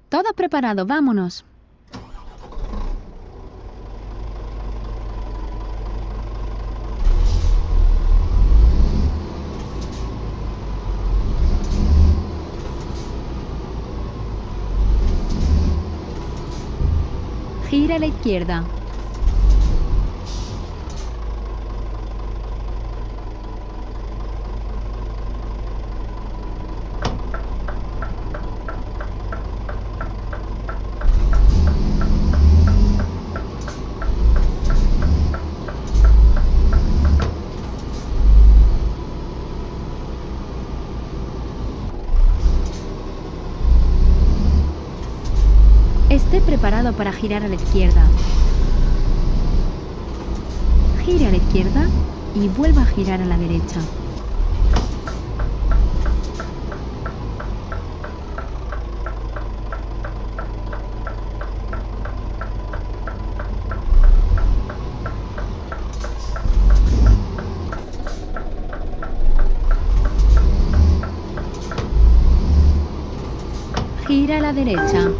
Todo preparado, vámonos. Gira a la izquierda. Esté preparado para girar a la izquierda. Gire a la izquierda y vuelva a girar a la derecha. Gira a la derecha.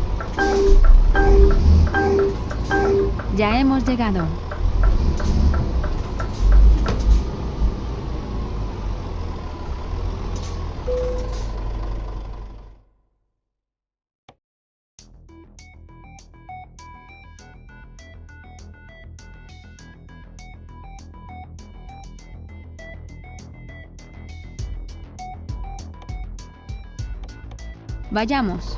Ya hemos llegado. Vayamos.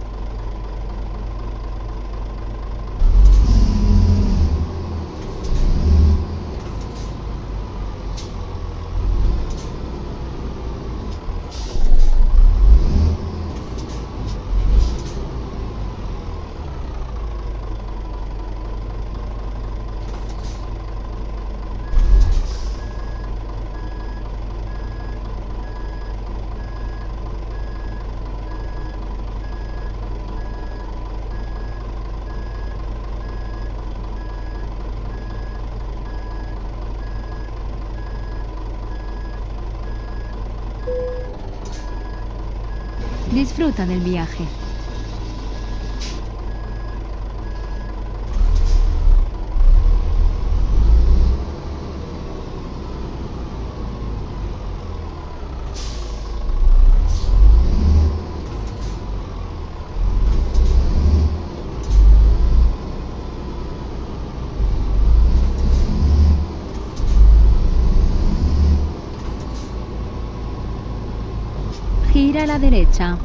Disfruta del viaje. Gira a la derecha.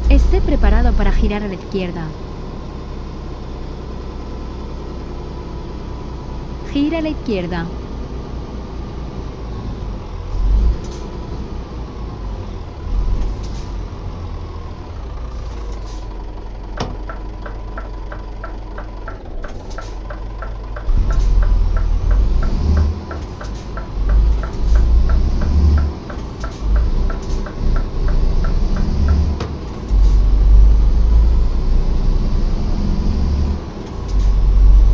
Esté preparado para girar a la izquierda. Gira a la izquierda.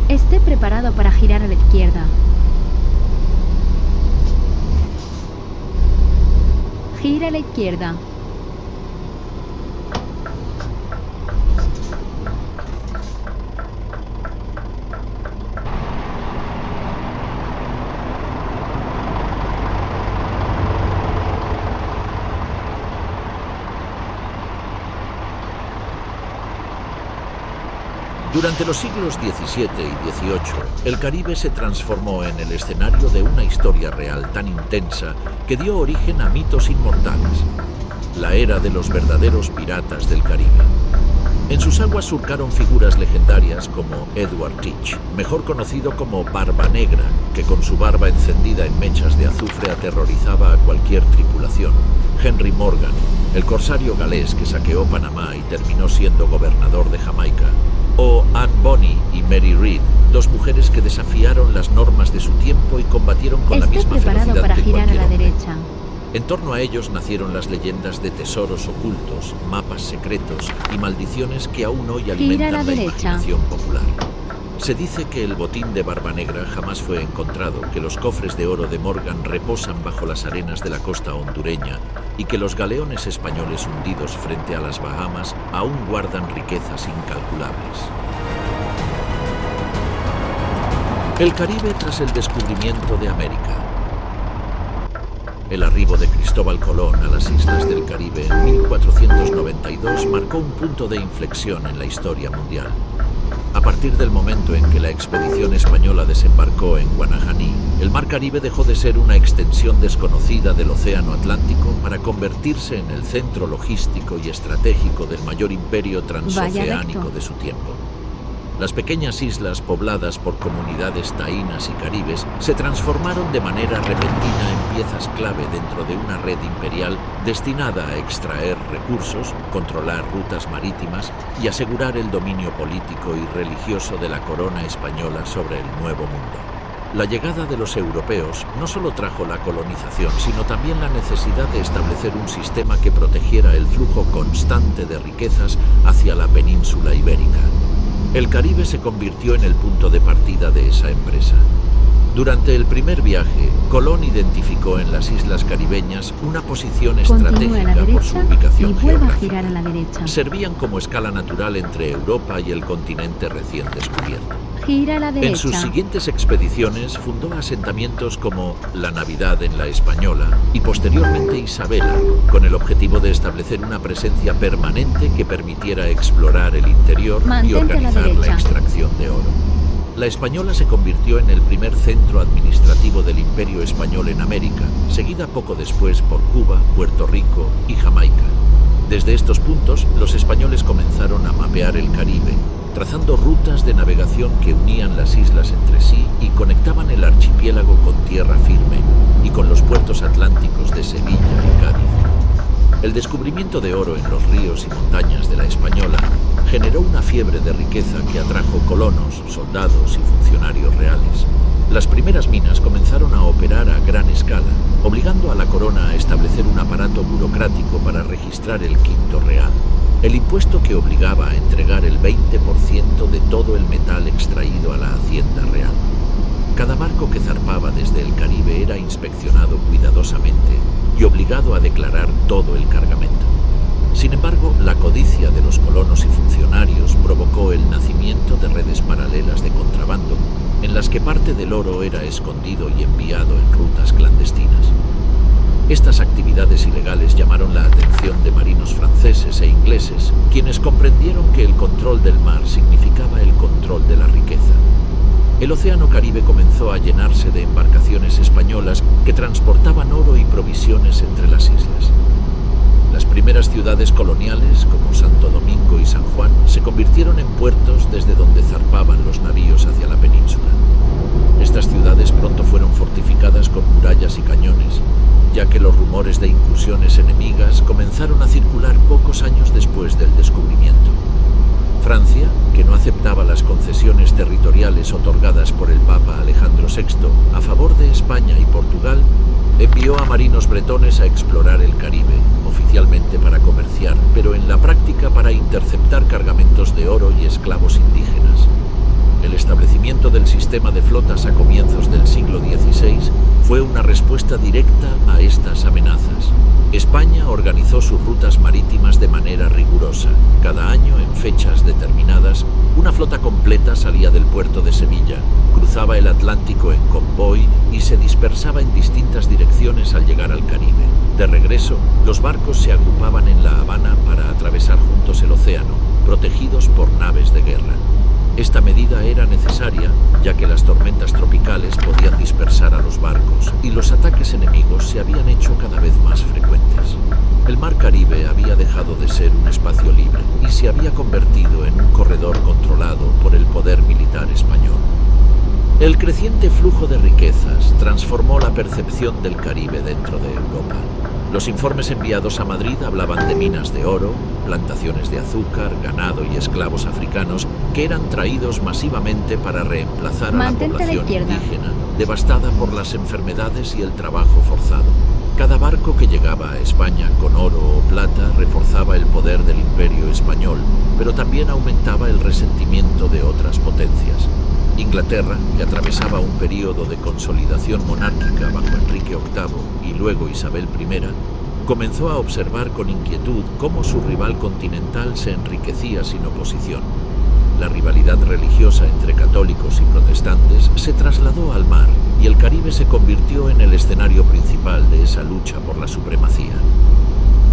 Esté preparado para girar a la izquierda. Gira a la izquierda. Durante los siglos XVII y XVIII, el Caribe se transformó en el escenario de una historia real tan intensa que dio origen a mitos inmortales. La era de los verdaderos piratas del Caribe. En sus aguas surcaron figuras legendarias como Edward Teach, mejor conocido como Barba Negra, que con su barba encendida en mechas de azufre aterrorizaba a cualquier tripulación. Henry Morgan, el corsario galés que saqueó Panamá y terminó siendo gobernador de Jamaica. O Anne Bonny y Mary Read, dos mujeres que desafiaron las normas de su tiempo y combatieron con la misma ferocidad Esté preparado para que girar a cualquier la hombre. derecha. En torno a ellos nacieron las leyendas de tesoros ocultos, mapas secretos y maldiciones que aún hoy alimentan la imaginación popular. Se dice que el botín de Barbanegra jamás fue encontrado, que los cofres de oro de Morgan reposan bajo las arenas de la costa hondureña y que los galeones españoles hundidos frente a las Bahamas aún guardan riquezas incalculables. El Caribe tras el descubrimiento de América. El arribo de Cristóbal Colón a las islas del Caribe en 1492 marcó un punto de inflexión en la historia mundial. A partir del momento en que la expedición española desembarcó en Guanajaní, el Mar Caribe dejó de ser una extensión desconocida del Océano Atlántico para convertirse en el centro logístico y estratégico del mayor imperio transoceánico de su tiempo. Las pequeñas islas pobladas por comunidades taínas y caribes se transformaron de manera repentina en piezas clave dentro de una red imperial destinada a extraer recursos, controlar rutas marítimas y asegurar el dominio político y religioso de la corona española sobre el Nuevo Mundo. La llegada de los europeos no solo trajo la colonización, sino también la necesidad de establecer un sistema que protegiera el flujo constante de riquezas hacia la península ibérica. El Caribe se convirtió en el punto de partida de esa empresa. Durante el primer viaje, Colón identificó en las islas caribeñas una posición estratégica por su ubicación geográfica. Servían como escala natural entre Europa y el continente recién descubierto. Gira a la derecha. En sus siguientes expediciones fundó asentamientos como La Navidad en la Española y posteriormente Isabela, con el objetivo de establecer una presencia permanente que permitiera explorar el interior y organizar la extracción de oro. La Española se convirtió en el primer centro administrativo del Imperio Español en América, seguida poco después por Cuba, Puerto Rico y Jamaica. Desde estos puntos, los españoles comenzaron a mapear el Caribe, trazando rutas de navegación que unían las islas entre sí y conectaban el archipiélago con tierra firme y con los puertos atlánticos de Sevilla y Cádiz. El descubrimiento de oro en los ríos y montañas de la Española generó una fiebre de riqueza que atrajo colonos, soldados y funcionarios reales. Las primeras minas comenzaron a operar a gran escala, obligando a la corona a establecer un aparato burocrático para registrar el quinto real, el impuesto que obligaba a entregar el 20% de todo el metal extraído a la Hacienda Real. Cada barco que zarpaba desde el Caribe era inspeccionado cuidadosamente y obligado a declarar todo el cargamento. Sin embargo, la codicia de los colonos y funcionarios provocó el nacimiento de redes paralelas de contrabando, en las que parte del oro era escondido y enviado en rutas clandestinas. Estas actividades ilegales llamaron la atención de marinos franceses e ingleses, quienes comprendieron que el control del mar significaba el control de la riqueza. El Océano Caribe comenzó a llenarse de embarcaciones españolas que transportaban oro y provisiones entre las islas. Las primeras ciudades coloniales, como Santo Domingo y San Juan, se convirtieron en puertos desde donde zarpaban los navíos hacia la península. Estas ciudades pronto fueron fortificadas con murallas y cañones, ya que los rumores de incursiones enemigas comenzaron a circular pocos años después del descubrimiento. Francia, que no aceptaba las concesiones territoriales otorgadas por el Papa Alejandro VI a favor de España y Portugal, envió a marinos bretones a explorar el Caribe, oficialmente para comerciar, pero en la práctica para interceptar cargamentos de oro y esclavos indígenas. El establecimiento del sistema de flotas a comienzos del siglo XVI fue una respuesta directa a estas amenazas. España organizó sus rutas marítimas de manera rigurosa. Cada año, en fechas determinadas, una flota completa salía del puerto de Sevilla, cruzaba el Atlántico en convoy y se dispersaba en distintas direcciones al llegar al Caribe. De regreso, los barcos se agrupaban en La Habana para atravesar juntos el océano, protegidos por naves de guerra. Esta medida era necesaria, ya que las tormentas tropicales podían dispersar a los barcos y los ataques enemigos se habían hecho cada vez más frecuentes. El Mar Caribe había dejado de ser un espacio libre y se había convertido en un corredor controlado por el poder militar español. El creciente flujo de riquezas transformó la percepción del Caribe dentro de Europa. Los informes enviados a Madrid hablaban de minas de oro, plantaciones de azúcar, ganado y esclavos africanos que eran traídos masivamente para reemplazar a la población indígena, devastada por las enfermedades y el trabajo forzado. Cada barco que llegaba a España con oro o plata reforzaba el poder del Imperio español, pero también aumentaba el resentimiento de otras potencias. Inglaterra, que atravesaba un período de consolidación monárquica bajo Enrique VIII y luego Isabel I, comenzó a observar con inquietud cómo su rival continental se enriquecía sin oposición. La rivalidad religiosa entre católicos y protestantes se trasladó al mar y el Caribe se convirtió en el escenario principal de esa lucha por la supremacía.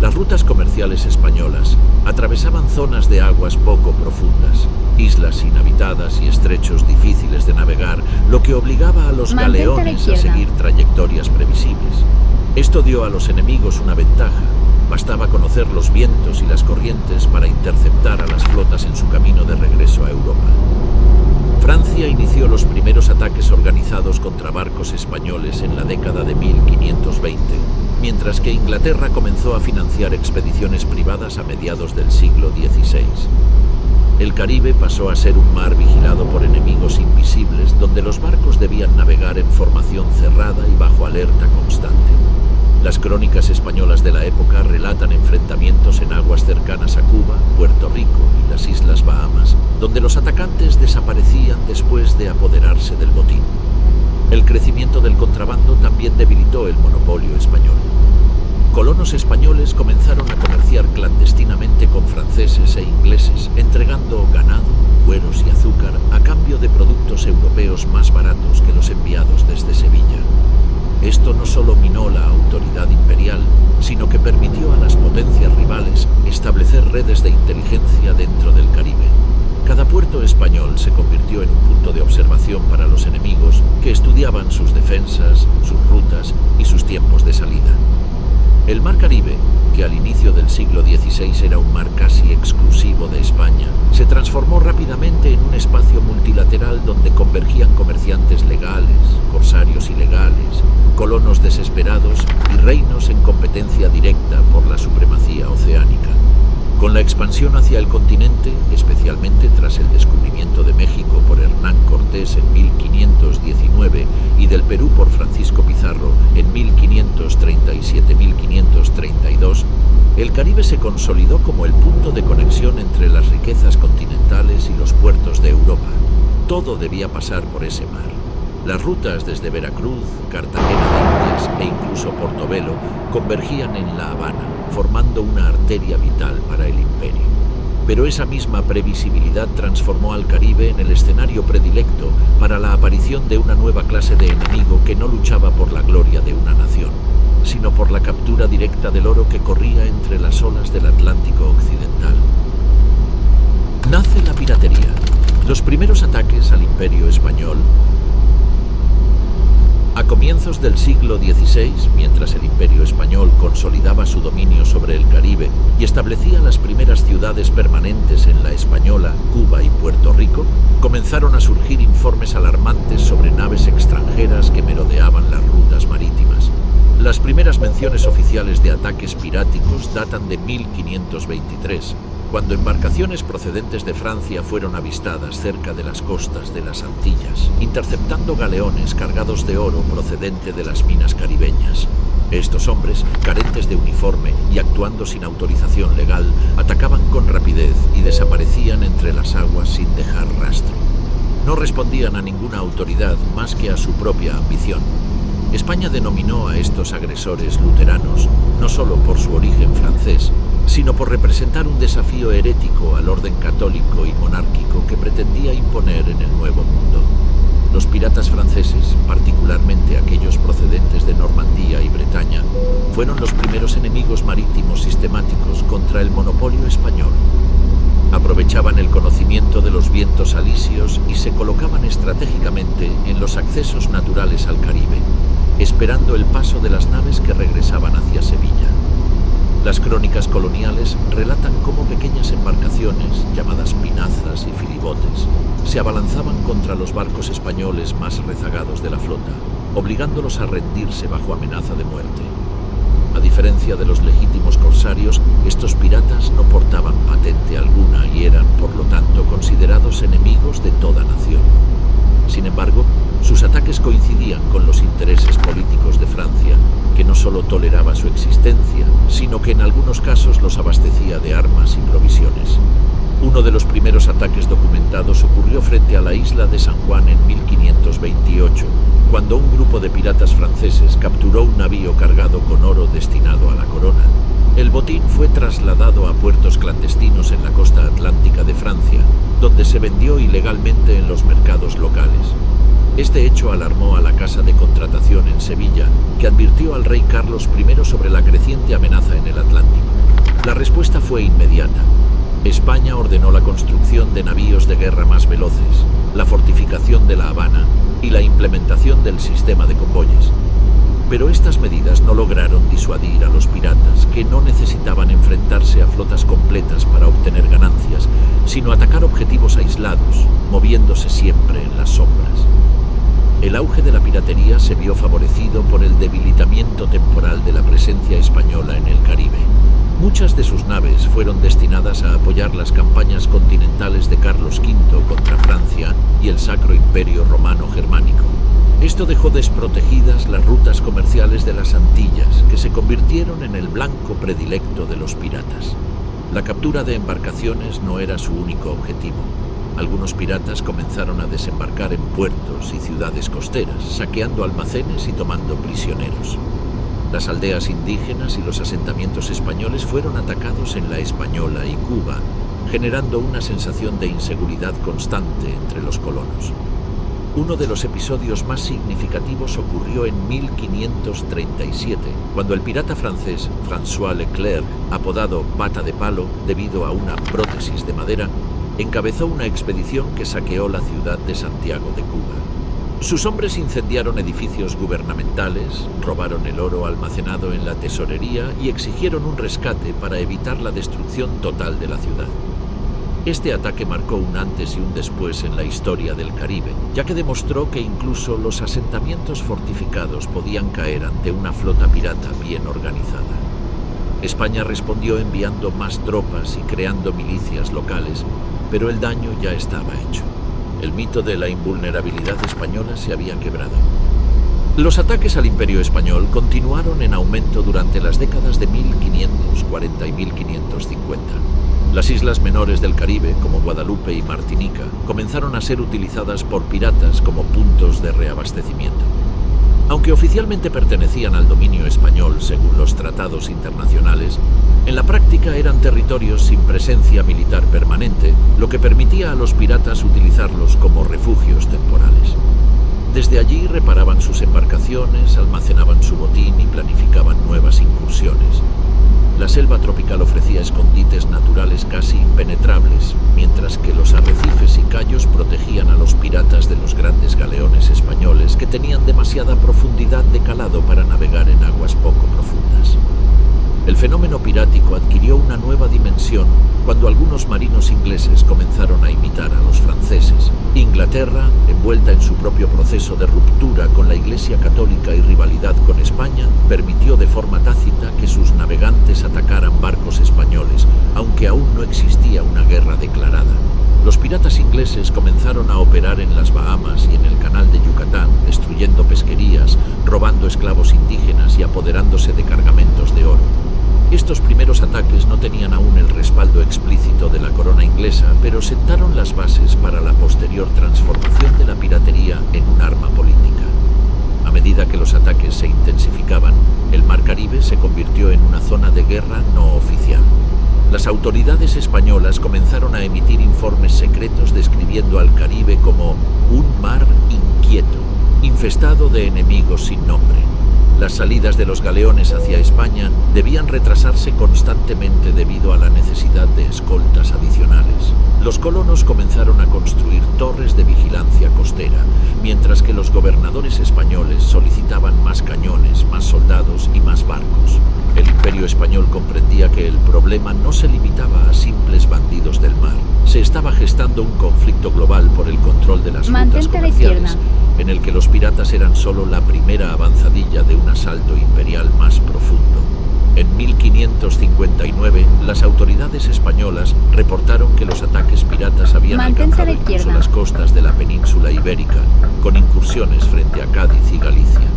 Las rutas comerciales españolas atravesaban zonas de aguas poco profundas, islas inhabitadas y estrechos difíciles de navegar, lo que obligaba a los galeones a seguir trayectorias previsibles. Esto dio a los enemigos una ventaja. Bastaba conocer los vientos y las corrientes para interceptar a las flotas en su camino de regreso a Europa. Francia inició los primeros ataques organizados contra barcos españoles en la década de 1520, mientras que Inglaterra comenzó a financiar expediciones privadas a mediados del siglo XVI. El Caribe pasó a ser un mar vigilado por enemigos invisibles, donde los barcos debían navegar en formación cerrada y bajo alerta constante. Las crónicas españolas de la época relatan enfrentamientos en aguas cercanas a Cuba, Puerto Rico y las Islas Bahamas, donde los atacantes desaparecían después de apoderarse del botín. El crecimiento del contrabando también debilitó el monopolio español. Colonos españoles comenzaron a comerciar clandestinamente con franceses e ingleses, entregando ganado, cueros y azúcar a cambio de productos europeos más baratos que los enviados desde Sevilla. Esto no solo minó la autoridad imperial, sino que permitió a las potencias rivales establecer redes de inteligencia dentro del Caribe. Cada puerto español se convirtió en un punto de observación para los enemigos que estudiaban sus defensas, sus rutas y sus tiempos de salida. El Mar Caribe, que al inicio del siglo XVI era un mar casi exclusivo de España, se transformó rápidamente en un espacio multilateral donde convergían comerciantes legales, corsarios ilegales, colonos desesperados y reinos en competencia directa por la supremacía oceánica. Con la expansión hacia el continente, especialmente tras el descubrimiento de México por Hernán Cortés en 1519 y del Perú por Francisco Pizarro en 1537-1532, el Caribe se consolidó como el punto de conexión entre las riquezas continentales y los puertos de Europa. Todo debía pasar por ese mar. Las rutas desde Veracruz, Cartagena de Indias e incluso Portobelo convergían en La Habana, formando una arteria vital para el imperio. Pero esa misma previsibilidad transformó al Caribe en el escenario predilecto para la aparición de una nueva clase de enemigo que no luchaba por la gloria de una nación, sino por la captura directa del oro que corría entre las olas del Atlántico occidental. Nace la piratería. Los primeros ataques al imperio español a comienzos del siglo XVI, mientras el Imperio Español consolidaba su dominio sobre el Caribe y establecía las primeras ciudades permanentes en la Española, Cuba y Puerto Rico, comenzaron a surgir informes alarmantes sobre naves extranjeras que merodeaban las rutas marítimas. Las primeras menciones oficiales de ataques piráticos datan de 1523, cuando embarcaciones procedentes de Francia fueron avistadas cerca de las costas de las Antillas, interceptando galeones cargados de oro procedente de las minas caribeñas. Estos hombres, carentes de uniforme y actuando sin autorización legal, atacaban con rapidez y desaparecían entre las aguas sin dejar rastro. No respondían a ninguna autoridad más que a su propia ambición. España denominó a estos agresores luteranos no solo por su origen francés, sino por representar un desafío herético al orden católico y monárquico que pretendía imponer en el Nuevo Mundo. Los piratas franceses, particularmente aquellos procedentes de Normandía y Bretaña, fueron los primeros enemigos marítimos sistemáticos contra el monopolio español. Aprovechaban el conocimiento de los vientos alisios y se colocaban estratégicamente en los accesos naturales al Caribe, esperando el paso de las naves que regresaban hacia Sevilla. Las crónicas coloniales relatan cómo pequeñas embarcaciones, llamadas pinazas y filibotes, se abalanzaban contra los barcos españoles más rezagados de la flota, obligándolos a rendirse bajo amenaza de muerte. A diferencia de los legítimos corsarios, estos piratas no portaban patente alguna y eran, por lo tanto, considerados enemigos de toda nación. Sin embargo, sus ataques coincidían con los intereses políticos de Francia, que no solo toleraba su existencia, sino que en algunos casos los abastecía de armas y provisiones. Uno de los primeros ataques documentados ocurrió frente a la isla de San Juan en 1528, cuando un grupo de piratas franceses capturó un navío cargado con oro destinado a la corona. El botín fue trasladado a puertos clandestinos en la costa atlántica de Francia, donde se vendió ilegalmente en los mercados locales. Este hecho alarmó a la Casa de Contratación en Sevilla, que advirtió al rey Carlos I sobre la creciente amenaza en el Atlántico. La respuesta fue inmediata. España ordenó la construcción de navíos de guerra más veloces, la fortificación de La Habana y la implementación del sistema de convoyes. Pero estas medidas no lograron disuadir a los piratas, que no necesitaban enfrentarse a flotas completas para obtener ganancias, sino atacar objetivos aislados, moviéndose siempre en las sombras. El auge de la piratería se vio favorecido por el debilitamiento temporal de la presencia española en el Caribe. Muchas de sus naves fueron destinadas a apoyar las campañas continentales de Carlos V contra Francia y el Sacro Imperio Romano Germánico. Esto dejó desprotegidas las rutas comerciales de las Antillas, que se convirtieron en el blanco predilecto de los piratas. La captura de embarcaciones no era su único objetivo. Algunos piratas comenzaron a desembarcar en puertos y ciudades costeras, saqueando almacenes y tomando prisioneros. Las aldeas indígenas y los asentamientos españoles fueron atacados en La Española y Cuba, generando una sensación de inseguridad constante entre los colonos. Uno de los episodios más significativos ocurrió en 1537, cuando el pirata francés François Leclerc, apodado Pata de Palo debido a una prótesis de madera, encabezó una expedición que saqueó la ciudad de Santiago de Cuba. Sus hombres incendiaron edificios gubernamentales, robaron el oro almacenado en la tesorería y exigieron un rescate para evitar la destrucción total de la ciudad. Este ataque marcó un antes y un después en la historia del Caribe, ya que demostró que incluso los asentamientos fortificados podían caer ante una flota pirata bien organizada. España respondió enviando más tropas y creando milicias locales, pero el daño ya estaba hecho. El mito de la invulnerabilidad española se había quebrado. Los ataques al Imperio Español continuaron en aumento durante las décadas de 1540 y 1550. Las islas menores del Caribe, como Guadalupe y Martinica, comenzaron a ser utilizadas por piratas como puntos de reabastecimiento. Aunque oficialmente pertenecían al dominio español según los tratados internacionales, en la práctica eran territorios sin presencia militar permanente, lo que permitía a los piratas utilizarlos como refugios temporales. Desde allí reparaban sus embarcaciones, almacenaban su botín y planificaban nuevas incursiones. La selva tropical ofrecía escondites naturales casi impenetrables, mientras que los arrecifes y cayos protegían a los piratas de los grandes galeones españoles que tenían demasiada profundidad de calado para navegar en aguas poco profundas. El fenómeno pirático adquirió una nueva dimensión cuando algunos marinos ingleses comenzaron a imitar a los franceses. Inglaterra, envuelta en su propio proceso de ruptura con la Iglesia Católica y rivalidad con España, permitió de forma tácita que sus navegantes atacaran barcos españoles, aunque aún no existía una guerra declarada. Los piratas ingleses comenzaron a operar en las Bahamas y en el Canal de Yucatán, destruyendo pesquerías, robando esclavos indígenas y apoderándose de cargamentos de oro. Estos primeros ataques no tenían aún el respaldo explícito de la corona inglesa, pero sentaron las bases para la posterior transformación de la piratería en un arma política. A medida que los ataques se intensificaban, el Mar Caribe se convirtió en una zona de guerra no oficial. Las autoridades españolas comenzaron a emitir informes secretos describiendo al Caribe como un mar inquieto, infestado de enemigos sin nombre. Las salidas de los galeones hacia España debían retrasarse constantemente debido a la necesidad de escoltas adicionales. Los colonos comenzaron a construir torres de vigilancia costera, mientras que los gobernadores españoles solicitaban más cañones, más soldados y más barcos. El Imperio Español comprendía que el problema no se limitaba a simples bandidos del mar. Se estaba gestando un conflicto global por el control de las rutas comerciales, en el que los piratas eran solo la primera avanzadilla de un asalto imperial más profundo. En 1559, las autoridades españolas reportaron que los ataques piratas habían alcanzado incluso las costas de la península ibérica, con incursiones frente a Cádiz y Galicia.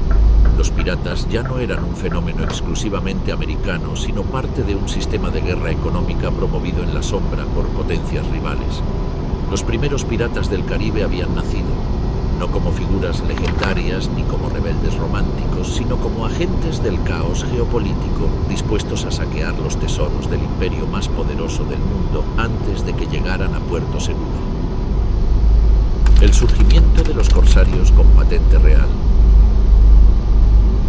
Los piratas ya no eran un fenómeno exclusivamente americano, sino parte de un sistema de guerra económica promovido en la sombra por potencias rivales. Los primeros piratas del Caribe habían nacido, no como figuras legendarias ni como rebeldes románticos, sino como agentes del caos geopolítico dispuestos a saquear los tesoros del imperio más poderoso del mundo antes de que llegaran a puerto seguro. El surgimiento de los corsarios con patente real.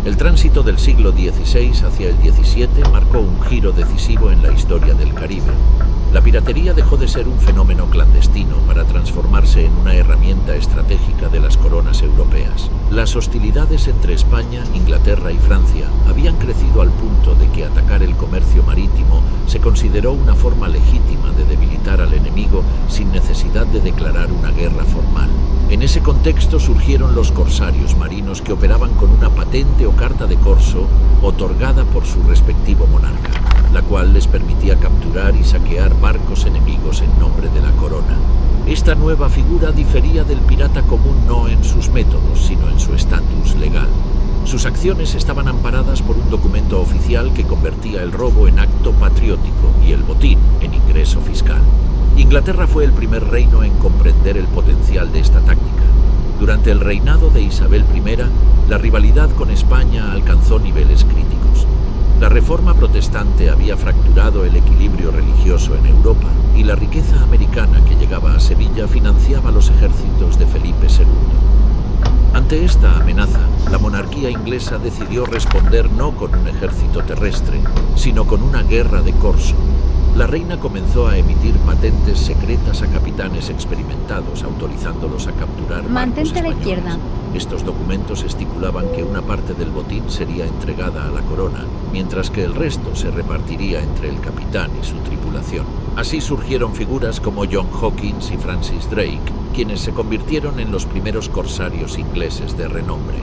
El tránsito del siglo XVI hacia el XVII marcó un giro decisivo en la historia del Caribe. La piratería dejó de ser un fenómeno clandestino para transformarse en una herramienta estratégica de las coronas europeas. Las hostilidades entre España, Inglaterra y Francia habían crecido al punto de que atacar el comercio marítimo se consideró una forma legítima de debilitar al enemigo sin necesidad de declarar una guerra formal. En ese contexto surgieron los corsarios marinos que operaban con una patente o carta de corso otorgada por su respectivo monarca, la cual les permitía capturar y saquear barcos enemigos en nombre de la corona. Esta nueva figura difería del pirata común no en sus métodos, sino en su estatus legal. Sus acciones estaban amparadas por un documento oficial que convertía el robo en acto patriótico y el botín en ingreso fiscal. Inglaterra fue el primer reino en comprender el potencial de esta táctica. Durante el reinado de Isabel I, la rivalidad con España alcanzó niveles críticos. La reforma protestante había fracturado el equilibrio religioso en Europa y la riqueza americana que llegaba a Sevilla financiaba los ejércitos de Felipe II. Ante esta amenaza, la monarquía inglesa decidió responder no con un ejército terrestre, sino con una guerra de corso. La reina comenzó a emitir patentes secretas a capitanes experimentados, autorizándolos a capturar barcos españoles. Mantente a la izquierda. Estos documentos estipulaban que una parte del botín sería entregada a la corona, mientras que el resto se repartiría entre el capitán y su tripulación. Así surgieron figuras como John Hawkins y Francis Drake, quienes se convirtieron en los primeros corsarios ingleses de renombre.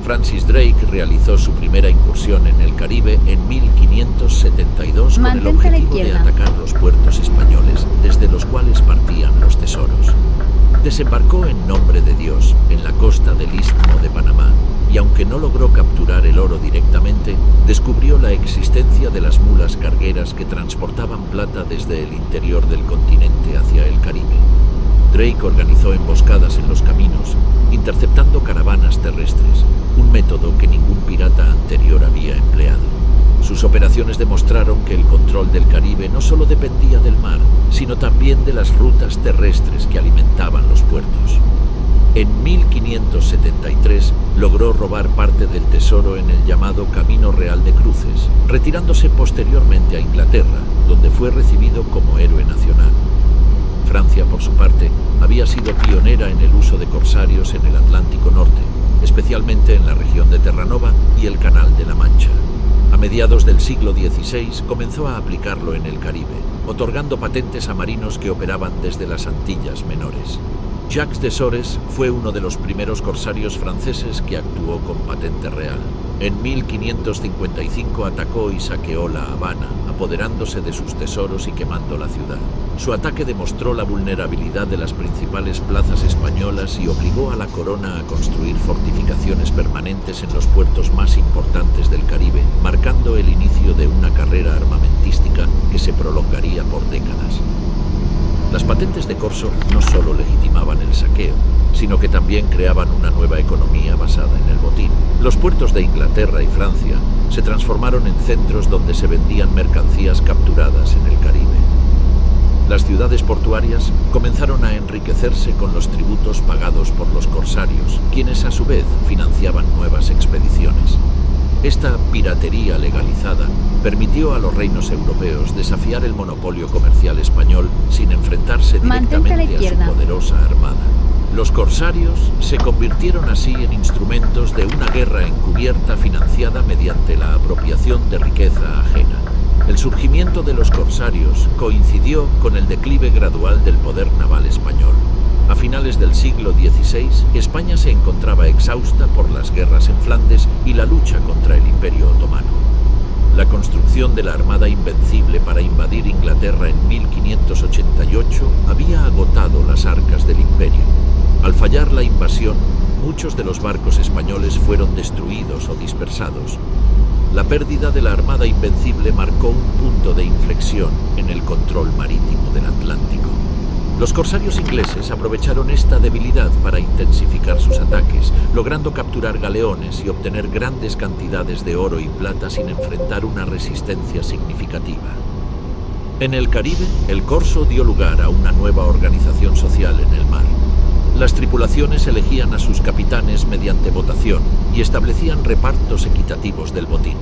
Francis Drake realizó su primera incursión en el Caribe en 1572 con el objetivo de atacar los puertos españoles, desde los cuales partían los tesoros. Desembarcó en nombre de Dios en la costa del Istmo de Panamá y aunque no logró capturar el oro directamente, descubrió la existencia de las mulas cargueras que transportaban plata desde el interior del continente hacia el Caribe. Drake organizó emboscadas en los caminos, interceptando caravanas terrestres, un método que ningún pirata anterior había empleado. Sus operaciones demostraron que el control del Caribe no solo dependía del mar, sino también de las rutas terrestres que alimentaban los puertos. En 1573 logró robar parte del tesoro en el llamado Camino Real de Cruces, retirándose posteriormente a Inglaterra, donde fue recibido como héroe nacional. Francia, por su parte, había sido pionera en el uso de corsarios en el Atlántico Norte, especialmente en la región de Terranova y el Canal de la Mancha. A mediados del siglo XVI comenzó a aplicarlo en el Caribe, otorgando patentes a marinos que operaban desde las Antillas Menores. Jacques de Sores fue uno de los primeros corsarios franceses que actuó con patente real. En 1555 atacó y saqueó La Habana, apoderándose de sus tesoros y quemando la ciudad. Su ataque demostró la vulnerabilidad de las principales plazas españolas y obligó a la corona a construir fortificaciones permanentes en los puertos más importantes del Caribe, marcando el inicio de una carrera armamentística que se prolongaría por décadas. Las patentes de corso no solo legitimaban el saqueo, sino que también creaban una nueva economía basada en el botín. Los puertos de Inglaterra y Francia se transformaron en centros donde se vendían mercancías capturadas en el Caribe. Las ciudades portuarias comenzaron a enriquecerse con los tributos pagados por los corsarios, quienes a su vez financiaban nuevas expediciones. Esta piratería legalizada permitió a los reinos europeos desafiar el monopolio comercial español sin enfrentarse directamente a su poderosa armada. Los corsarios se convirtieron así en instrumentos de una guerra encubierta financiada mediante la apropiación de riqueza ajena. El surgimiento de los corsarios coincidió con el declive gradual del poder naval español. A finales del siglo XVI, España se encontraba exhausta por las guerras en Flandes y la lucha contra el Imperio Otomano. La construcción de la Armada Invencible para invadir Inglaterra en 1588 había agotado las arcas del imperio. Al fallar la invasión, muchos de los barcos españoles fueron destruidos o dispersados. La pérdida de la Armada Invencible marcó un punto de inflexión en el control marítimo del Atlántico. Los corsarios ingleses aprovecharon esta debilidad para intensificar sus ataques, logrando capturar galeones y obtener grandes cantidades de oro y plata sin enfrentar una resistencia significativa. En el Caribe, el corso dio lugar a una nueva organización social en el mar. Las tripulaciones elegían a sus capitanes mediante votación y establecían repartos equitativos del botín.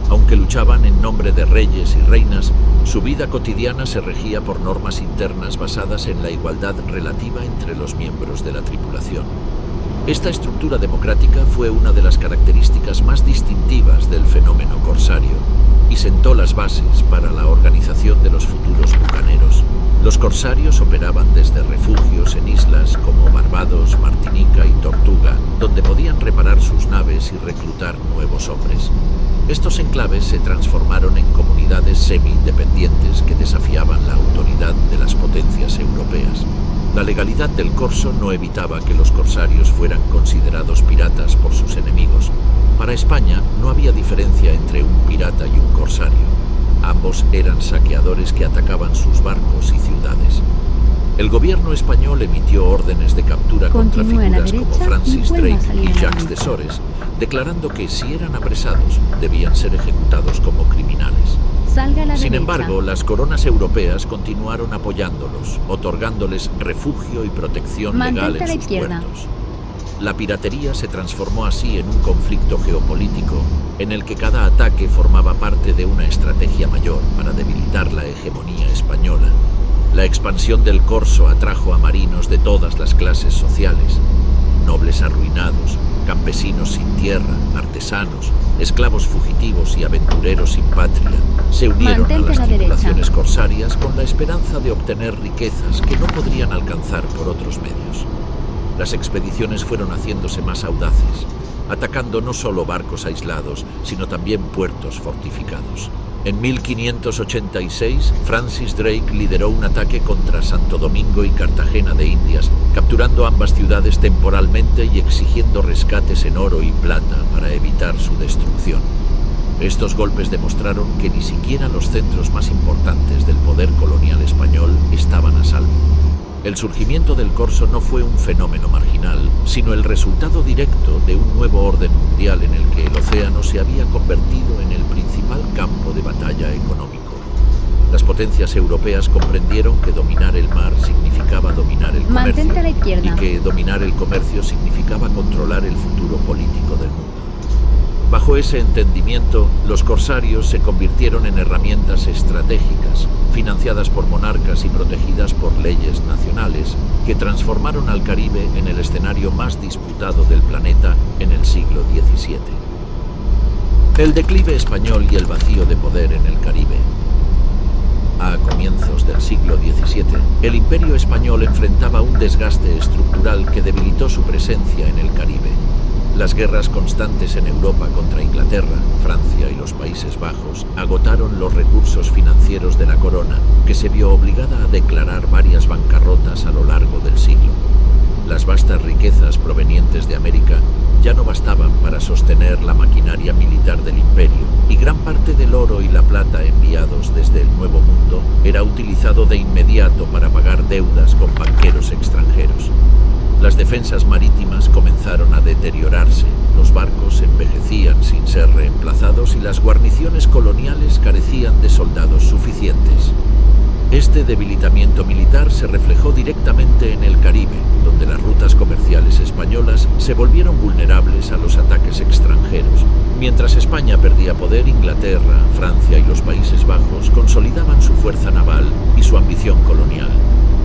Aunque luchaban en nombre de reyes y reinas, su vida cotidiana se regía por normas internas basadas en la igualdad relativa entre los miembros de la tripulación. Esta estructura democrática fue una de las características más distintivas del fenómeno corsario y sentó las bases para la organización de los futuros bucaneros. Los corsarios operaban desde refugios en islas como Barbados, Martinica y Tortuga, donde podían reparar sus naves y reclutar nuevos hombres. Estos enclaves se transformaron en comunidades semi-independientes que desafiaban la autoridad de las potencias europeas. La legalidad del corso no evitaba que los corsarios fueran considerados piratas por sus enemigos. Para España no había diferencia entre un pirata y un corsario. Ambos eran saqueadores que atacaban sus barcos y ciudades. El gobierno español emitió órdenes de captura contra figuras como Francis Drake y Jacques de Sores, declarando que si eran apresados, debían ser ejecutados como criminales. Sin embargo, las coronas europeas continuaron apoyándolos, otorgándoles refugio y protección legal en sus puertos. La piratería se transformó así en un conflicto geopolítico en el que cada ataque formaba parte de una estrategia mayor para debilitar la hegemonía española. La expansión del corso atrajo a marinos de todas las clases sociales, nobles arruinados, campesinos sin tierra, artesanos, esclavos fugitivos y aventureros sin patria. Se unieron a las tripulaciones corsarias con la esperanza de obtener riquezas que no podrían alcanzar por otros medios. Las expediciones fueron haciéndose más audaces, atacando no solo barcos aislados, sino también puertos fortificados. En 1586, Francis Drake lideró un ataque contra Santo Domingo y Cartagena de Indias, capturando ambas ciudades temporalmente y exigiendo rescates en oro y plata para evitar su destrucción. Estos golpes demostraron que ni siquiera los centros más importantes del poder colonial español estaban a salvo. El surgimiento del corso no fue un fenómeno marginal, sino el resultado directo de un nuevo orden mundial en el que el océano se había convertido en el principal campo de batalla económico. Las potencias europeas comprendieron que dominar el mar significaba dominar el comercio y que dominar el comercio significaba controlar el futuro político del mundo. Bajo ese entendimiento, los corsarios se convirtieron en herramientas estratégicas, financiadas por monarcas y protegidas por leyes nacionales, que transformaron al Caribe en el escenario más disputado del planeta en el siglo XVII. El declive español y el vacío de poder en el Caribe. A comienzos del siglo XVII, el Imperio español enfrentaba un desgaste estructural que debilitó su presencia en el Caribe. Las guerras constantes en Europa contra Inglaterra, Francia y los Países Bajos agotaron los recursos financieros de la corona, que se vio obligada a declarar varias bancarrotas a lo largo del siglo. Las vastas riquezas provenientes de América ya no bastaban para sostener la maquinaria militar del imperio, y gran parte del oro y la plata enviados desde el Nuevo Mundo era utilizado de inmediato para pagar deudas con banqueros extranjeros. Las defensas marítimas comenzaron a deteriorarse, los barcos envejecían sin ser reemplazados y las guarniciones coloniales carecían de soldados suficientes. Este debilitamiento militar se reflejó directamente en el Caribe, donde las rutas comerciales españolas se volvieron vulnerables a los ataques extranjeros. Mientras España perdía poder, Inglaterra, Francia y los Países Bajos consolidaban su fuerza naval y su ambición colonial.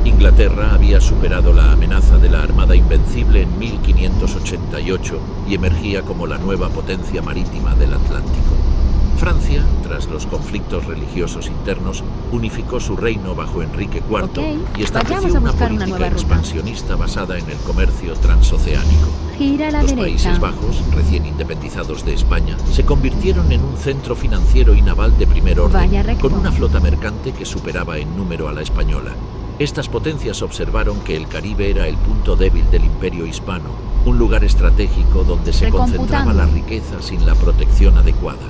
Inglaterra había superado la amenaza de la Armada Invencible en 1588 y emergía como la nueva potencia marítima del Atlántico. Francia, tras los conflictos religiosos internos, unificó su reino bajo Enrique IV y estableció una política expansionista basada en el comercio transoceánico. Los Países Bajos, recién independizados de España, se convirtieron en un centro financiero y naval de primer orden, con una flota mercante que superaba en número a la española. Estas potencias observaron que el Caribe era el punto débil del imperio hispano un lugar estratégico donde se concentraba la riqueza sin la protección adecuada.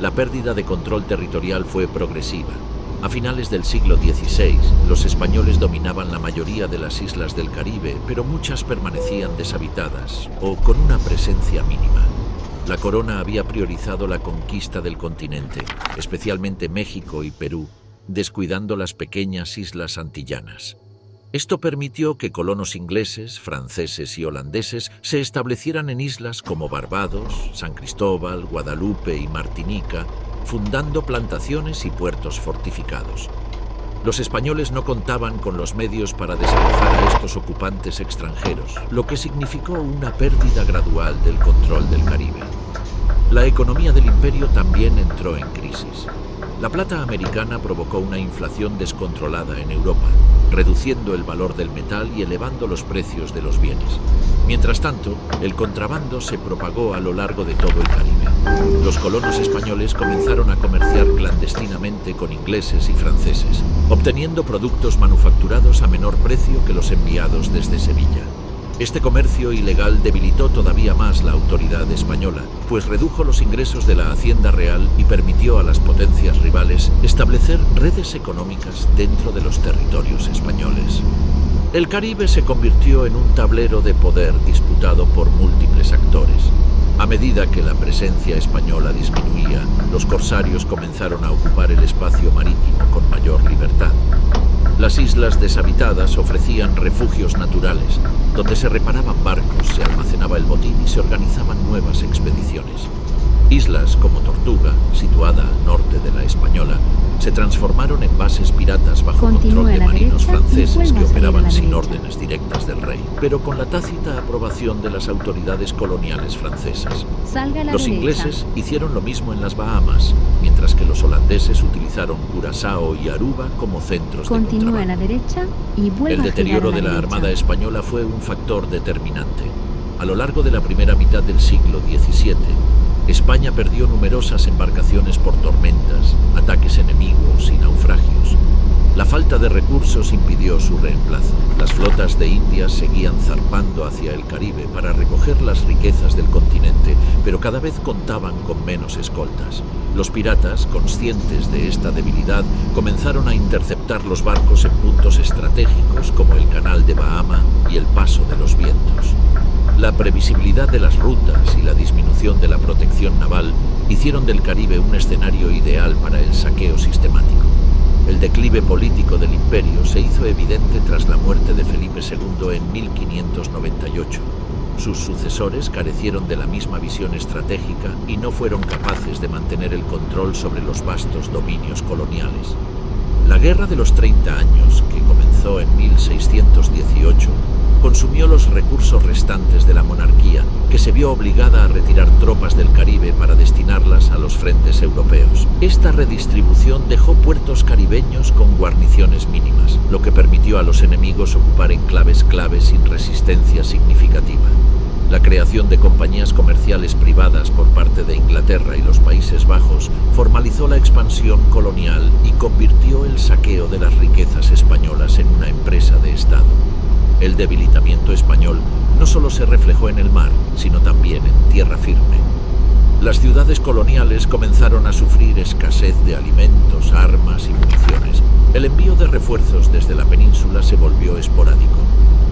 La pérdida de control territorial fue progresiva. A finales del siglo XVI, los españoles dominaban la mayoría de las islas del Caribe, pero muchas permanecían deshabitadas o con una presencia mínima. La corona había priorizado la conquista del continente, especialmente México y Perú, descuidando las pequeñas islas antillanas. Esto permitió que colonos ingleses, franceses y holandeses se establecieran en islas como Barbados, San Cristóbal, Guadalupe y Martinica, fundando plantaciones y puertos fortificados. Los españoles no contaban con los medios para desalojar a estos ocupantes extranjeros, lo que significó una pérdida gradual del control del Caribe. La economía del imperio también entró en crisis. La plata americana provocó una inflación descontrolada en Europa, reduciendo el valor del metal y elevando los precios de los bienes. Mientras tanto, el contrabando se propagó a lo largo de todo el Caribe. Los colonos españoles comenzaron a comerciar clandestinamente con ingleses y franceses, obteniendo productos manufacturados a menor precio que los enviados desde Sevilla. Este comercio ilegal debilitó todavía más la autoridad española, pues redujo los ingresos de la Hacienda Real y permitió a las potencias rivales establecer redes económicas dentro de los territorios españoles. El Caribe se convirtió en un tablero de poder disputado por múltiples actores. A medida que la presencia española disminuía, los corsarios comenzaron a ocupar el espacio marítimo con mayor libertad. Las islas deshabitadas ofrecían refugios naturales, donde se reparaban barcos, se almacenaba el botín y se organizaban nuevas expediciones. Islas como Tortuga, situada al norte de la Española, se transformaron en bases piratas bajo control de marinos franceses que operaban sin órdenes directas del rey, pero con la tácita aprobación de las autoridades coloniales francesas. Los ingleses hicieron lo mismo en las Bahamas, mientras que los holandeses utilizaron Curazao y Aruba como centros de contrabando. El deterioro de la Armada española fue un factor determinante. A lo largo de la primera mitad del siglo XVII, España perdió numerosas embarcaciones por tormentas, ataques enemigos y naufragios. La falta de recursos impidió su reemplazo. Las flotas de Indias seguían zarpando hacia el Caribe para recoger las riquezas del continente, pero cada vez contaban con menos escoltas. Los piratas, conscientes de esta debilidad, comenzaron a interceptar los barcos en puntos estratégicos como el Canal de Bahama y el Paso de los Vientos. La previsibilidad de las rutas y la disminución de la protección naval hicieron del Caribe un escenario ideal para el saqueo sistemático. El declive político del imperio se hizo evidente tras la muerte de Felipe II en 1598. Sus sucesores carecieron de la misma visión estratégica y no fueron capaces de mantener el control sobre los vastos dominios coloniales. La Guerra de los 30 Años, que comenzó en 1618, consumió los recursos restantes de la monarquía, que se vio obligada a retirar tropas del Caribe para destinarlas a los frentes europeos. Esta redistribución dejó puertos caribeños con guarniciones mínimas, lo que permitió a los enemigos ocupar enclaves clave sin resistencia significativa. La creación de compañías comerciales privadas por parte de Inglaterra y los Países Bajos formalizó la expansión colonial y convirtió el saqueo de las riquezas españolas en una empresa de Estado. El debilitamiento español no solo se reflejó en el mar, sino también en tierra firme. Las ciudades coloniales comenzaron a sufrir escasez de alimentos, armas y municiones. El envío de refuerzos desde la península se volvió esporádico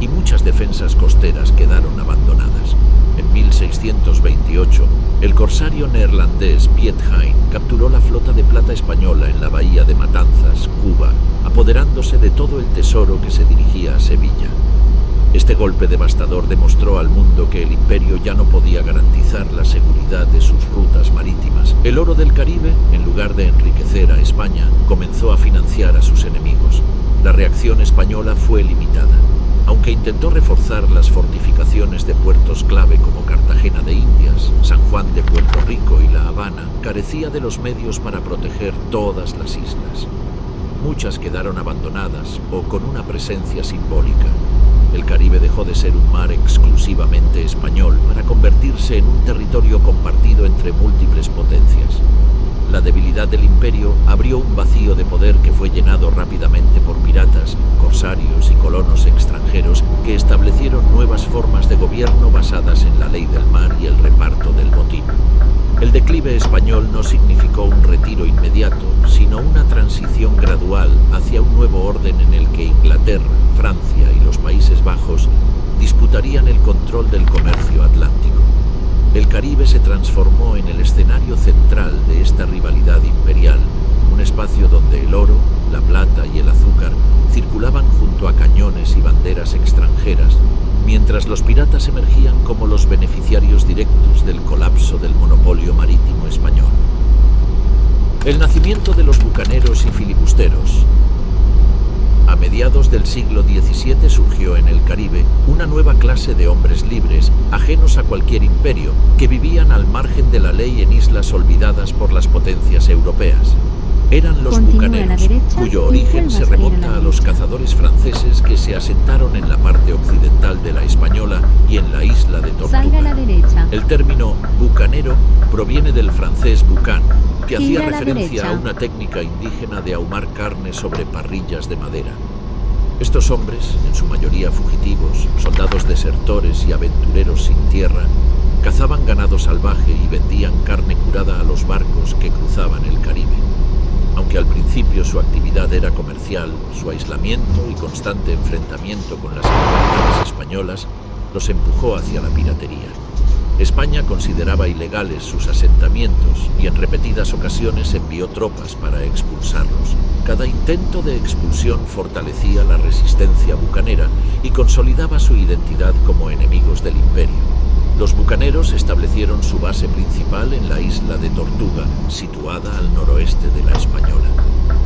y muchas defensas costeras quedaron abandonadas. En 1628, el corsario neerlandés Piet Hein capturó la flota de plata española en la bahía de Matanzas, Cuba, apoderándose de todo el tesoro que se dirigía a Sevilla. Este golpe devastador demostró al mundo que el imperio ya no podía garantizar la seguridad de sus rutas marítimas. El oro del Caribe, en lugar de enriquecer a España, comenzó a financiar a sus enemigos. La reacción española fue limitada. Aunque intentó reforzar las fortificaciones de puertos clave como Cartagena de Indias, San Juan de Puerto Rico y La Habana, carecía de los medios para proteger todas las islas. Muchas quedaron abandonadas o con una presencia simbólica. El Caribe dejó de ser un mar exclusivamente español para convertirse en un territorio compartido entre múltiples potencias. La debilidad del imperio abrió un vacío de poder que fue llenado rápidamente por piratas, corsarios y colonos extranjeros que establecieron nuevas formas de gobierno basadas en la ley del mar y el reparto del botín. El declive español no significó un retiro inmediato, sino una transición gradual hacia un nuevo orden en el que Inglaterra, Francia y los Países Bajos disputarían el control del comercio atlántico. El Caribe se transformó en el escenario central de esta rivalidad imperial, un espacio donde el oro, la plata y el azúcar circulaban junto a cañones y banderas extranjeras, mientras los piratas emergían como los beneficiarios directos del colapso del monopolio marítimo español. El nacimiento de los bucaneros y filibusteros. A mediados del siglo XVII surgió en el Caribe una nueva clase de hombres libres, ajenos a cualquier imperio, que vivían al margen de la ley en islas olvidadas por las potencias europeas. Eran los bucaneros, cuyo origen se remonta a los cazadores franceses que se asentaron en la parte occidental de la Española y en la isla de Tortuga. El término bucanero proviene del francés boucan, que hacía referencia a una técnica indígena de ahumar carne sobre parrillas de madera. Estos hombres, en su mayoría fugitivos, soldados desertores y aventureros sin tierra, cazaban ganado salvaje y vendían carne curada a los barcos que cruzaban el Caribe. Aunque al principio su actividad era comercial, su aislamiento y constante enfrentamiento con las autoridades españolas los empujó hacia la piratería. España consideraba ilegales sus asentamientos y en repetidas ocasiones envió tropas para expulsarlos. Cada intento de expulsión fortalecía la resistencia bucanera y consolidaba su identidad como enemigos del imperio. Los bucaneros establecieron su base principal en la isla de Tortuga, situada al noroeste de la Española.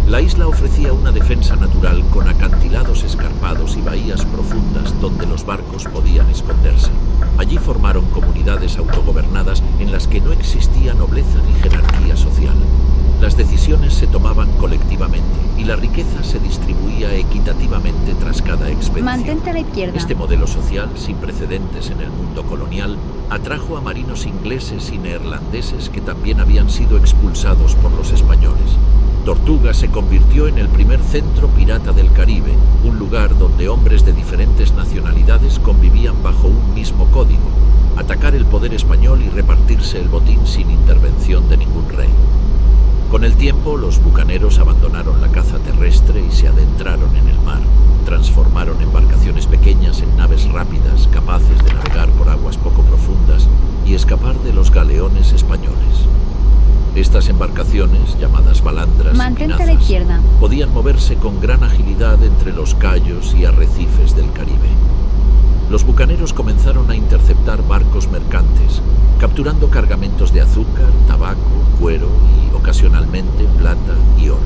La isla ofrecía una defensa natural con acantilados escarpados y bahías profundas donde los barcos podían esconderse. Allí formaron comunidades autogobernadas en las que no existía nobleza ni jerarquía social. Las decisiones se tomaban colectivamente y la riqueza se distribuía equitativamente tras cada expedición. Mantente a la izquierda. Este modelo social, sin precedentes en el mundo colonial, atrajo a marinos ingleses y neerlandeses que también habían sido expulsados por los españoles. Tortuga se convirtió en el primer centro pirata del Caribe, un lugar donde hombres de diferentes nacionalidades convivían bajo un mismo código: atacar el poder español y repartirse el botín sin intervención de ningún rey. Con el tiempo, los bucaneros abandonaron la caza terrestre y se adentraron en el mar. Transformaron embarcaciones pequeñas en naves rápidas, capaces de navegar por aguas poco profundas y escapar de los galeones españoles. Estas embarcaciones, llamadas balandras y pinazas, podían moverse con gran agilidad entre los cayos y arrecifes del Caribe. Los bucaneros comenzaron a interceptar barcos mercantes, capturando cargamentos de azúcar, tabaco, cuero y, ocasionalmente, plata y oro.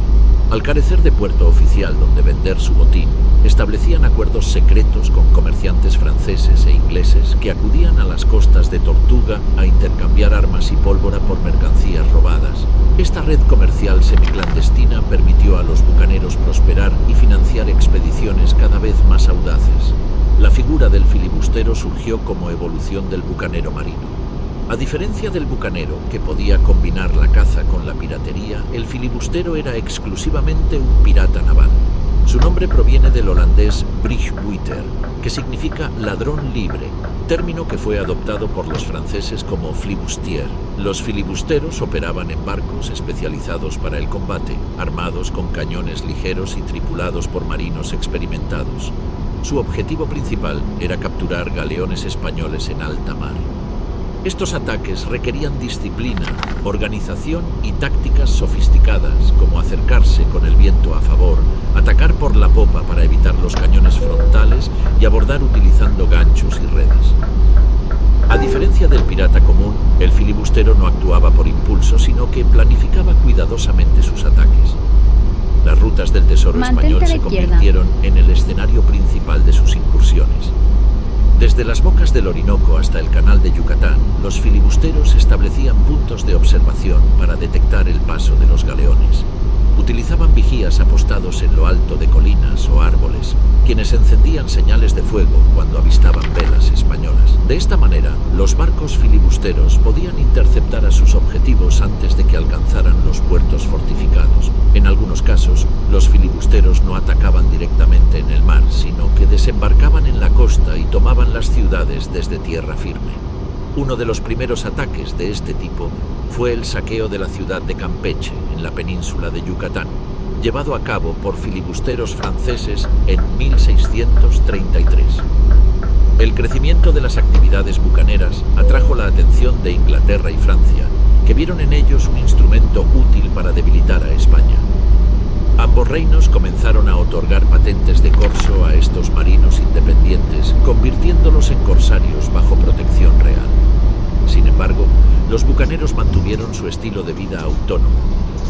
Al carecer de puerto oficial donde vender su botín, establecían acuerdos secretos con comerciantes franceses e ingleses que acudían a las costas de Tortuga a intercambiar armas y pólvora por mercancías robadas. Esta red comercial semiclandestina permitió a los bucaneros prosperar y financiar expediciones cada vez más audaces. La figura del filibustero surgió como evolución del bucanero marino. A diferencia del bucanero, que podía combinar la caza con la piratería, el filibustero era exclusivamente un pirata naval. Su nombre proviene del holandés vrijbuiter, que significa ladrón libre, término que fue adoptado por los franceses como flibustier. Los filibusteros operaban en barcos especializados para el combate, armados con cañones ligeros y tripulados por marinos experimentados. Su objetivo principal era capturar galeones españoles en alta mar. Estos ataques requerían disciplina, organización y tácticas sofisticadas, como acercarse con el viento a favor, atacar por la popa para evitar los cañones frontales y abordar utilizando ganchos y redes. A diferencia del pirata común, el filibustero no actuaba por impulso, sino que planificaba cuidadosamente sus ataques. Las rutas del tesoro español se convirtieron en el escenario principal de sus incursiones. Desde las bocas del Orinoco hasta el canal de Yucatán, los filibusteros establecían puntos de observación para detectar el paso de los galeones. Utilizaban vigías apostados en lo alto de colinas o árboles, quienes encendían señales de fuego cuando avistaban velas españolas. De esta manera, los barcos filibusteros podían interceptar a sus objetivos antes de que alcanzaran los puertos fortificados. En algunos casos, los filibusteros no atacaban directamente en el mar, sino que desembarcaban en la costa y tomaban las ciudades desde tierra firme. Uno de los primeros ataques de este tipo fue el saqueo de la ciudad de Campeche, en la península de Yucatán, llevado a cabo por filibusteros franceses en 1633. El crecimiento de las actividades bucaneras atrajo la atención de Inglaterra y Francia, que vieron en ellos un instrumento útil para debilitar a España. Ambos reinos comenzaron a otorgar patentes de corso a estos marinos independientes, convirtiéndolos en corsarios bajo protección real. Sin embargo, los bucaneros mantuvieron su estilo de vida autónomo,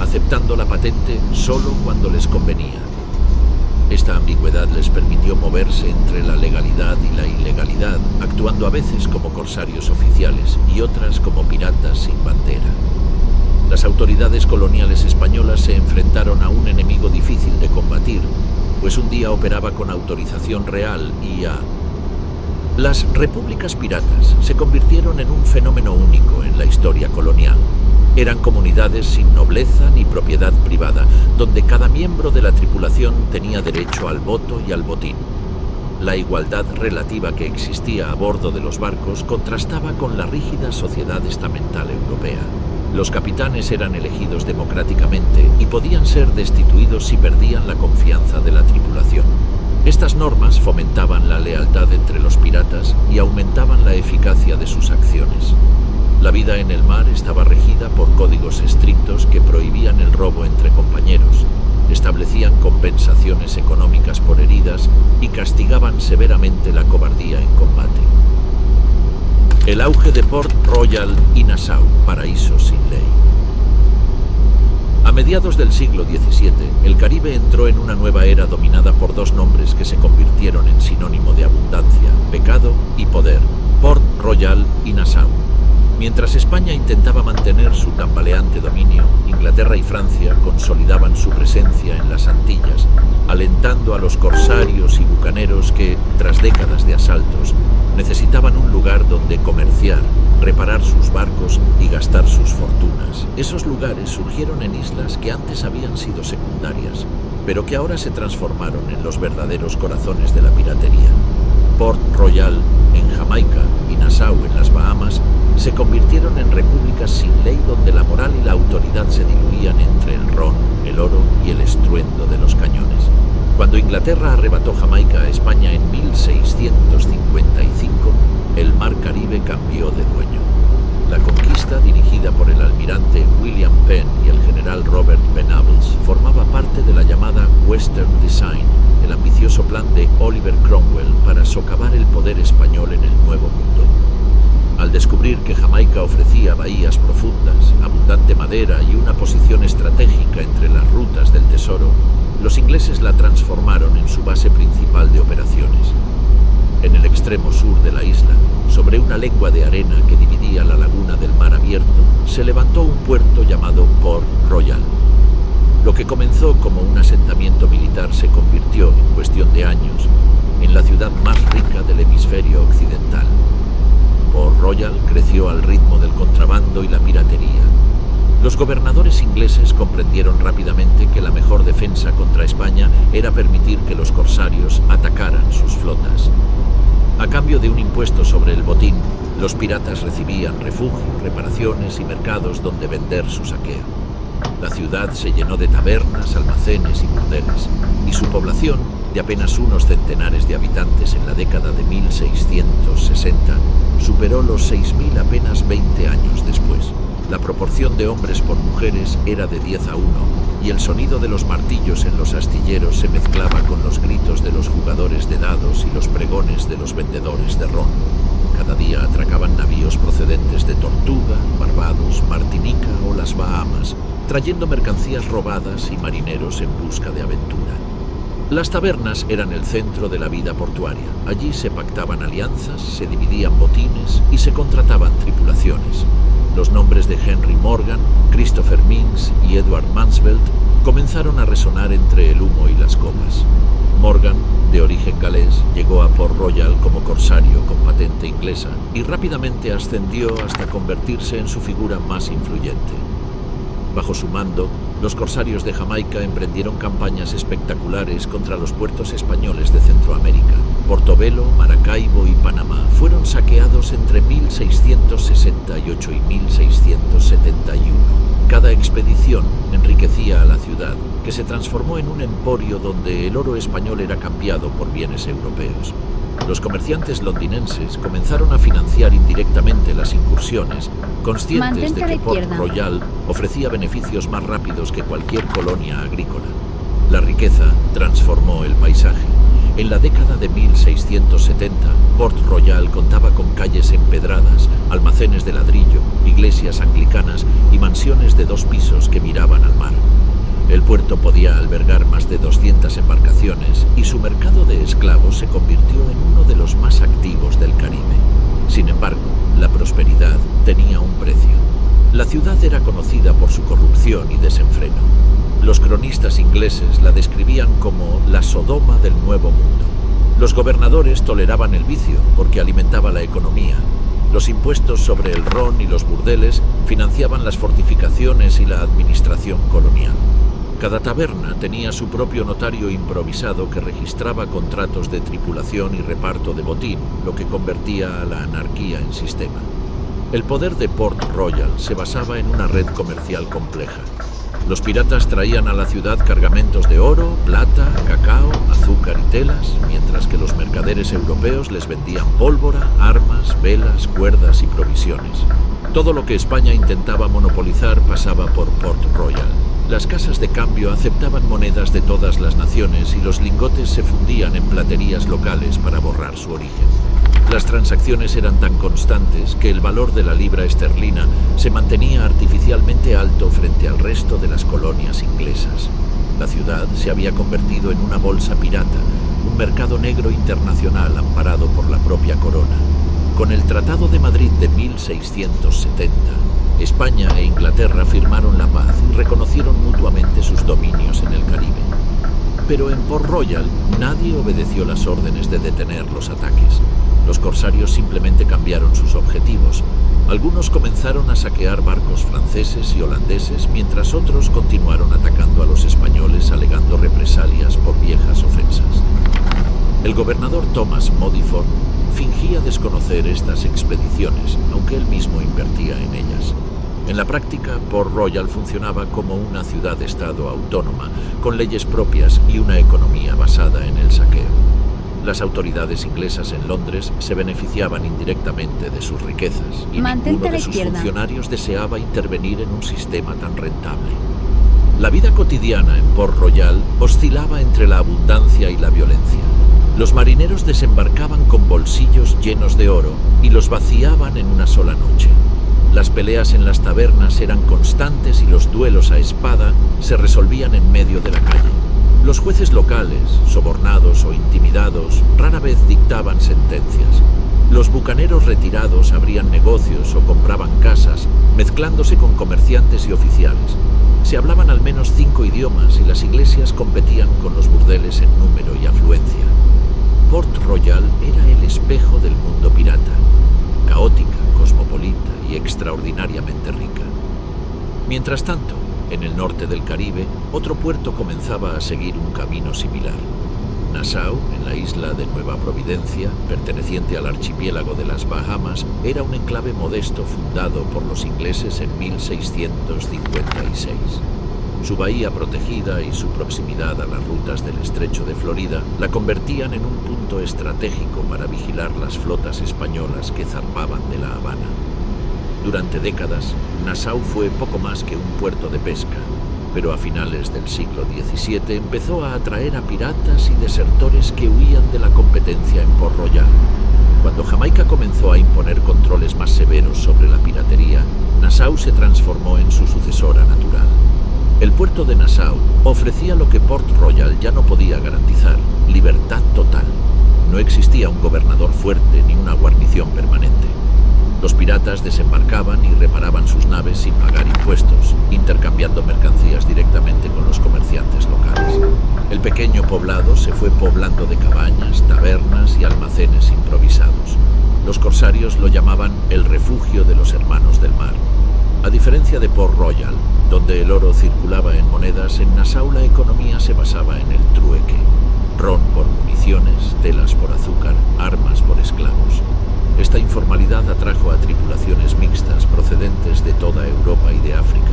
aceptando la patente solo cuando les convenía. Esta ambigüedad les permitió moverse entre la legalidad y la ilegalidad, actuando a veces como corsarios oficiales y otras como piratas sin bandera. Las autoridades coloniales españolas se enfrentaron a un enemigo difícil de combatir, pues un día operaba con autorización real y Las repúblicas piratas se convirtieron en un fenómeno único en la historia colonial. Eran comunidades sin nobleza ni propiedad privada, donde cada miembro de la tripulación tenía derecho al voto y al botín. La igualdad relativa que existía a bordo de los barcos contrastaba con la rígida sociedad estamental europea. Los capitanes eran elegidos democráticamente y podían ser destituidos si perdían la confianza de la tripulación. Estas normas fomentaban la lealtad entre los piratas y aumentaban la eficacia de sus acciones. La vida en el mar estaba regida por códigos estrictos que prohibían el robo entre compañeros, establecían compensaciones económicas por heridas y castigaban severamente la cobardía en combate. El auge de Port Royal y Nassau, paraísos sin ley. A mediados del siglo XVII, el Caribe entró en una nueva era dominada por dos nombres que se convirtieron en sinónimo de abundancia, pecado y poder: Port Royal y Nassau. Mientras España intentaba mantener su tambaleante dominio, Inglaterra y Francia consolidaban su presencia en las Antillas, alentando a los corsarios y bucaneros que, tras décadas de asaltos, necesitaban un lugar donde comerciar, reparar sus barcos y gastar sus fortunas. Esos lugares surgieron en islas que antes habían sido secundarias, pero que ahora se transformaron en los verdaderos corazones de la piratería. Port Royal, en Jamaica, y Nassau, en las Bahamas, se convirtieron en repúblicas sin ley donde la moral y la autoridad se diluían entre el ron, el oro y el estruendo de los cañones. Cuando Inglaterra arrebató Jamaica a España en 1655, el mar Caribe cambió de dueño. La conquista, dirigida por el almirante William Penn y el general Robert Venables, formaba parte de la llamada Western Design, el ambicioso plan de Oliver Cromwell para socavar el poder español en el Nuevo Mundo. Al descubrir que Jamaica ofrecía bahías profundas, abundante madera y una posición estratégica entre las rutas del tesoro, los ingleses la transformaron en su base principal de operaciones. En el extremo sur de la isla, sobre una lengua de arena que dividía la laguna del mar abierto, se levantó un puerto llamado Port Royal. Lo que comenzó como un asentamiento militar se convirtió, en cuestión de años, en la ciudad más rica del hemisferio occidental. Port Royal creció al ritmo del contrabando y la piratería. Los gobernadores ingleses comprendieron rápidamente que la mejor defensa contra España era permitir que los corsarios atacaran sus flotas. A cambio de un impuesto sobre el botín, los piratas recibían refugio, reparaciones y mercados donde vender su saqueo. La ciudad se llenó de tabernas, almacenes y burdeles, y su población, de apenas unos centenares de habitantes en la década de 1660, superó los 6.000 apenas 20 años después. La proporción de hombres por mujeres era de 10-1, y el sonido de los martillos en los astilleros se mezclaba con los gritos de los jugadores de dados y los pregones de los vendedores de ron. Cada día atracaban navíos procedentes de Tortuga, Barbados, Martinica o las Bahamas, trayendo mercancías robadas y marineros en busca de aventura. Las tabernas eran el centro de la vida portuaria. Allí se pactaban alianzas, se dividían botines y se contrataban tripulaciones. Los nombres de Henry Morgan, Christopher Minks y Edward Mansvelt comenzaron a resonar entre el humo y las copas. Morgan, de origen galés, llegó a Port Royal como corsario con patente inglesa y rápidamente ascendió hasta convertirse en su figura más influyente. Bajo su mando, los corsarios de Jamaica emprendieron campañas espectaculares contra los puertos españoles de Centroamérica. Portobelo, Maracaibo y Panamá fueron saqueados entre 1668 y 1671. Cada expedición enriquecía a la ciudad, que se transformó en un emporio donde el oro español era cambiado por bienes europeos. Los comerciantes londinenses comenzaron a financiar indirectamente las incursiones, conscientes de que Port Royal ofrecía beneficios más rápidos que cualquier colonia agrícola. La riqueza transformó el paisaje. En la década de 1670, Port Royal contaba con calles empedradas, almacenes de ladrillo, iglesias anglicanas y mansiones de 2 pisos que miraban al mar. El puerto podía albergar más de 200 embarcaciones y su mercado de esclavos se convirtió en uno de los más activos del Caribe. Sin embargo, la prosperidad tenía un precio. La ciudad era conocida por su corrupción y desenfreno. Los cronistas ingleses la describían como la Sodoma del Nuevo Mundo. Los gobernadores toleraban el vicio porque alimentaba la economía. Los impuestos sobre el ron y los burdeles financiaban las fortificaciones y la administración colonial. Cada taberna tenía su propio notario improvisado que registraba contratos de tripulación y reparto de botín, lo que convertía a la anarquía en sistema. El poder de Port Royal se basaba en una red comercial compleja. Los piratas traían a la ciudad cargamentos de oro, plata, cacao, azúcar y telas, mientras que los mercaderes europeos les vendían pólvora, armas, velas, cuerdas y provisiones. Todo lo que España intentaba monopolizar pasaba por Port Royal. Las casas de cambio aceptaban monedas de todas las naciones y los lingotes se fundían en platerías locales para borrar su origen. Las transacciones eran tan constantes que el valor de la libra esterlina se mantenía artificialmente alto frente al resto de las colonias inglesas. La ciudad se había convertido en una bolsa pirata, un mercado negro internacional amparado por la propia corona. Con el Tratado de Madrid de 1670, España e Inglaterra firmaron la paz y reconocieron mutuamente sus dominios en el Caribe. Pero en Port Royal nadie obedeció las órdenes de detener los ataques. Los corsarios simplemente cambiaron sus objetivos. Algunos comenzaron a saquear barcos franceses y holandeses, mientras otros continuaron atacando a los españoles alegando represalias por viejas ofensas. El gobernador Thomas Modiford fingía desconocer estas expediciones, aunque él mismo invertía en ellas. En la práctica, Port Royal funcionaba como una ciudad-estado autónoma, con leyes propias y una economía basada en el saqueo. Las autoridades inglesas en Londres se beneficiaban indirectamente de sus riquezas y ninguno de sus funcionarios deseaba intervenir en un sistema tan rentable. La vida cotidiana en Port Royal oscilaba entre la abundancia y la violencia. Los marineros desembarcaban con bolsillos llenos de oro y los vaciaban en una sola noche. Las peleas en las tabernas eran constantes y los duelos a espada se resolvían en medio de la calle. Los jueces locales, sobornados o intimidados, rara vez dictaban sentencias. Los bucaneros retirados abrían negocios o compraban casas, mezclándose con comerciantes y oficiales. Se hablaban al menos 5 idiomas y las iglesias competían con los burdeles en número y afluencia. Port Royal era el espejo del mundo pirata, caótica, cosmopolita y extraordinariamente rica. Mientras tanto, en el norte del Caribe, otro puerto comenzaba a seguir un camino similar. Nassau, en la isla de Nueva Providencia, perteneciente al archipiélago de las Bahamas, era un enclave modesto fundado por los ingleses en 1656. Su bahía protegida y su proximidad a las rutas del estrecho de Florida la convertían en un punto estratégico para vigilar las flotas españolas que zarpaban de La Habana. Durante décadas, Nassau fue poco más que un puerto de pesca, pero a finales del siglo XVII empezó a atraer a piratas y desertores que huían de la competencia en Port Royal. Cuando Jamaica comenzó a imponer controles más severos sobre la piratería, Nassau se transformó en su sucesora natural. El puerto de Nassau ofrecía lo que Port Royal ya no podía garantizar: libertad total. No existía un gobernador fuerte ni una guarnición permanente. Los piratas desembarcaban y reparaban sus naves sin pagar impuestos, intercambiando mercancías directamente con los comerciantes. comerciantes locales. El pequeño poblado se fue poblando de cabañas, tabernas y almacenes improvisados. Los corsarios lo llamaban el refugio de los hermanos del mar. A diferencia de Port Royal, donde el oro circulaba en monedas, en Nassau la economía se basaba en el trueque. Ron por municiones, telas por azúcar, armas por esclavos. Esta informalidad atrajo a tripulaciones mixtas procedentes de toda Europa y de África,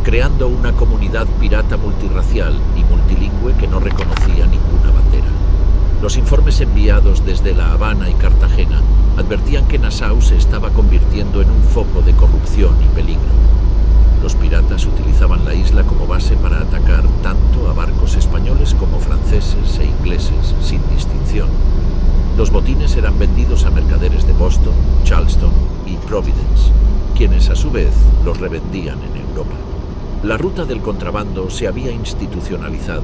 creando una comunidad pirata multirracial y multilingüe que no reconocía ninguna bandera. Los informes enviados desde La Habana y Cartagena advertían que Nassau se estaba convirtiendo en un foco de corrupción y peligro. Los piratas utilizaban la isla como base para atacar tanto a barcos españoles como franceses e ingleses, sin distinción. Los botines eran vendidos a mercaderes de Boston, Charleston y Providence, quienes a su vez los revendían en Europa. La ruta del contrabando se había institucionalizado.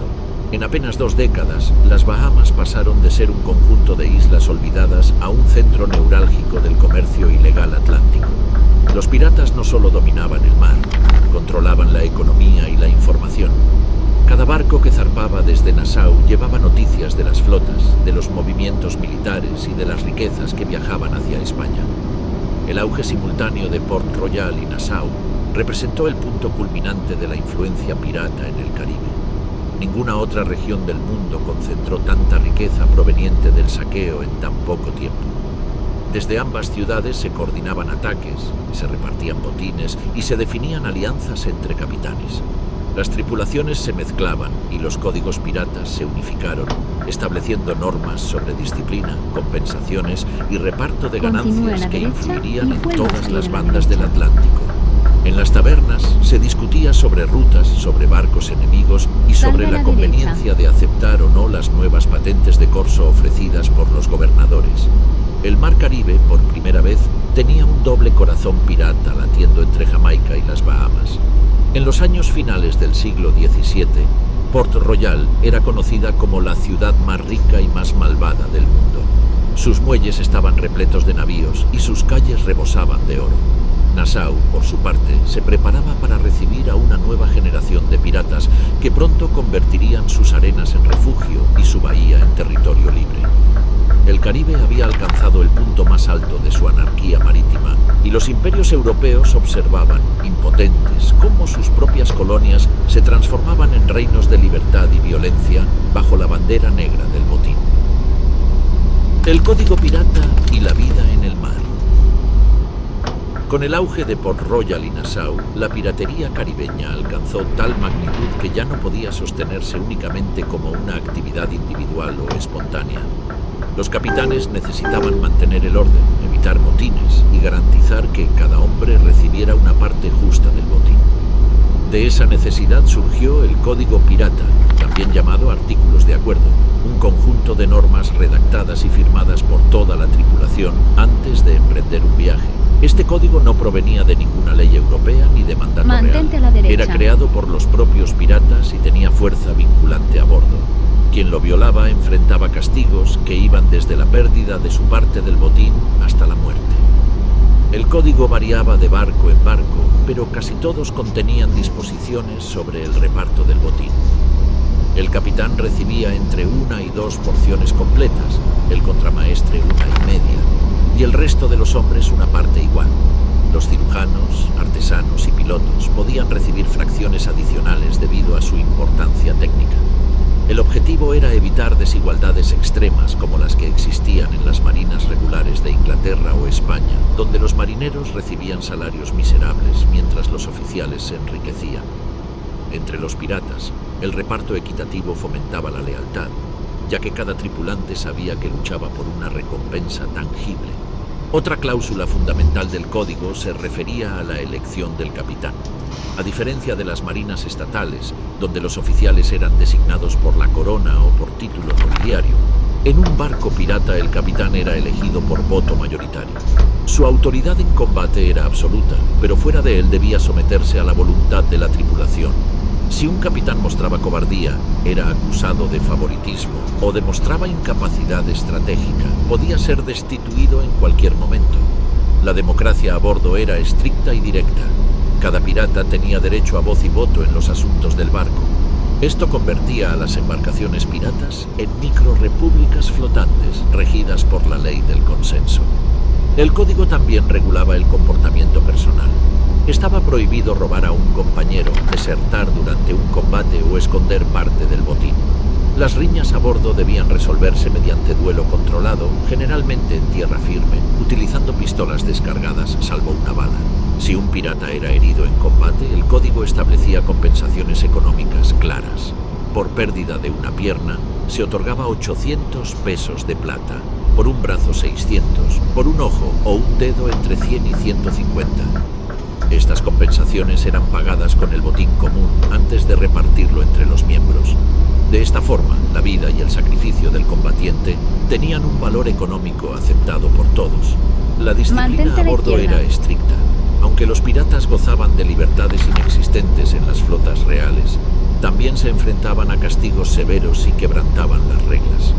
En apenas 2 décadas, las Bahamas pasaron de ser un conjunto de islas olvidadas a un centro neurálgico del comercio ilegal atlántico. Los piratas no solo dominaban el mar, controlaban la economía y la información. Cada barco que zarpaba desde Nassau llevaba noticias de las flotas, de los movimientos militares y de las riquezas que viajaban hacia España. El auge simultáneo de Port Royal y Nassau representó el punto culminante de la influencia pirata en el Caribe. Ninguna otra región del mundo concentró tanta riqueza proveniente del saqueo en tan poco tiempo. Desde ambas ciudades se coordinaban ataques, se repartían botines y se definían alianzas entre capitanes. Las tripulaciones se mezclaban y los códigos piratas se unificaron, estableciendo normas sobre disciplina, compensaciones y reparto de ganancias que influirían en todas las bandas del Atlántico. En las tabernas se discutía sobre rutas, sobre barcos enemigos y sobre la conveniencia de aceptar o no las nuevas patentes de corso ofrecidas por los gobernadores. El Mar Caribe, por primera vez, tenía un doble corazón pirata latiendo entre Jamaica y las Bahamas. En los años finales del siglo XVII, Port Royal era conocida como la ciudad más rica y más malvada del mundo. Sus muelles estaban repletos de navíos y sus calles rebosaban de oro. Nassau, por su parte, se preparaba para recibir a una nueva generación de piratas que pronto convertirían sus arenas en refugio y su bahía en territorio libre. El Caribe había alcanzado el punto más alto de su anarquía marítima y los imperios europeos observaban, impotentes, cómo sus propias colonias se transformaban en reinos de libertad y violencia bajo la bandera negra del botín. El código pirata y la vida en el mar. Con el auge de Port Royal y Nassau, la piratería caribeña alcanzó tal magnitud que ya no podía sostenerse únicamente como una actividad individual o espontánea. Los capitanes necesitaban mantener el orden, evitar motines y garantizar que cada hombre recibiera una parte justa del botín. De esa necesidad surgió el Código Pirata, también llamado Artículos de Acuerdo, un conjunto de normas redactadas y firmadas por toda la tripulación antes de emprender un viaje. Este código no provenía de ninguna ley europea ni de mandato real. A la derecha. Era creado por los propios piratas y tenía fuerza vinculante a bordo. Quien lo violaba enfrentaba castigos que iban desde la pérdida de su parte del botín hasta la muerte. El código variaba de barco en barco, pero casi todos contenían disposiciones sobre el reparto del botín. El capitán recibía entre 1 y 2 porciones completas, el contramaestre 1,5, y el resto de los hombres una parte igual. Los cirujanos, artesanos y pilotos podían recibir fracciones adicionales debido a su importancia técnica. El objetivo era evitar desigualdades extremas como las que existían en las marinas regulares de Inglaterra o España, donde los marineros recibían salarios miserables mientras los oficiales se enriquecían. Entre los piratas, el reparto equitativo fomentaba la lealtad, ya que cada tripulante sabía que luchaba por una recompensa tangible. Otra cláusula fundamental del código se refería a la elección del capitán. A diferencia de las marinas estatales, donde los oficiales eran designados por la corona o por título nobiliario, en un barco pirata el capitán era elegido por voto mayoritario. Su autoridad en combate era absoluta, pero fuera de él debía someterse a la voluntad de la tripulación. Si un capitán mostraba cobardía, era acusado de favoritismo o demostraba incapacidad estratégica, podía ser destituido en cualquier momento. La democracia a bordo era estricta y directa. Cada pirata tenía derecho a voz y voto en los asuntos del barco. Esto convertía a las embarcaciones piratas en microrepúblicas flotantes regidas por la ley del consenso. El código también regulaba el comportamiento personal. Estaba prohibido robar a un compañero, desertar durante un combate o esconder parte del botín. Las riñas a bordo debían resolverse mediante duelo controlado, generalmente en tierra firme, utilizando pistolas descargadas salvo una bala. Si un pirata era herido en combate, el código establecía compensaciones económicas claras. Por pérdida de una pierna, se otorgaba 800 pesos de plata, por un brazo 600, por un ojo o un dedo entre 100 y 150. Estas compensaciones eran pagadas con el botín común antes de repartirlo entre los miembros. De esta forma, la vida y el sacrificio del combatiente tenían un valor económico aceptado por todos. La disciplina a bordo era estricta. Aunque los piratas gozaban de libertades inexistentes en las flotas reales, también se enfrentaban a castigos severos si quebrantaban las reglas.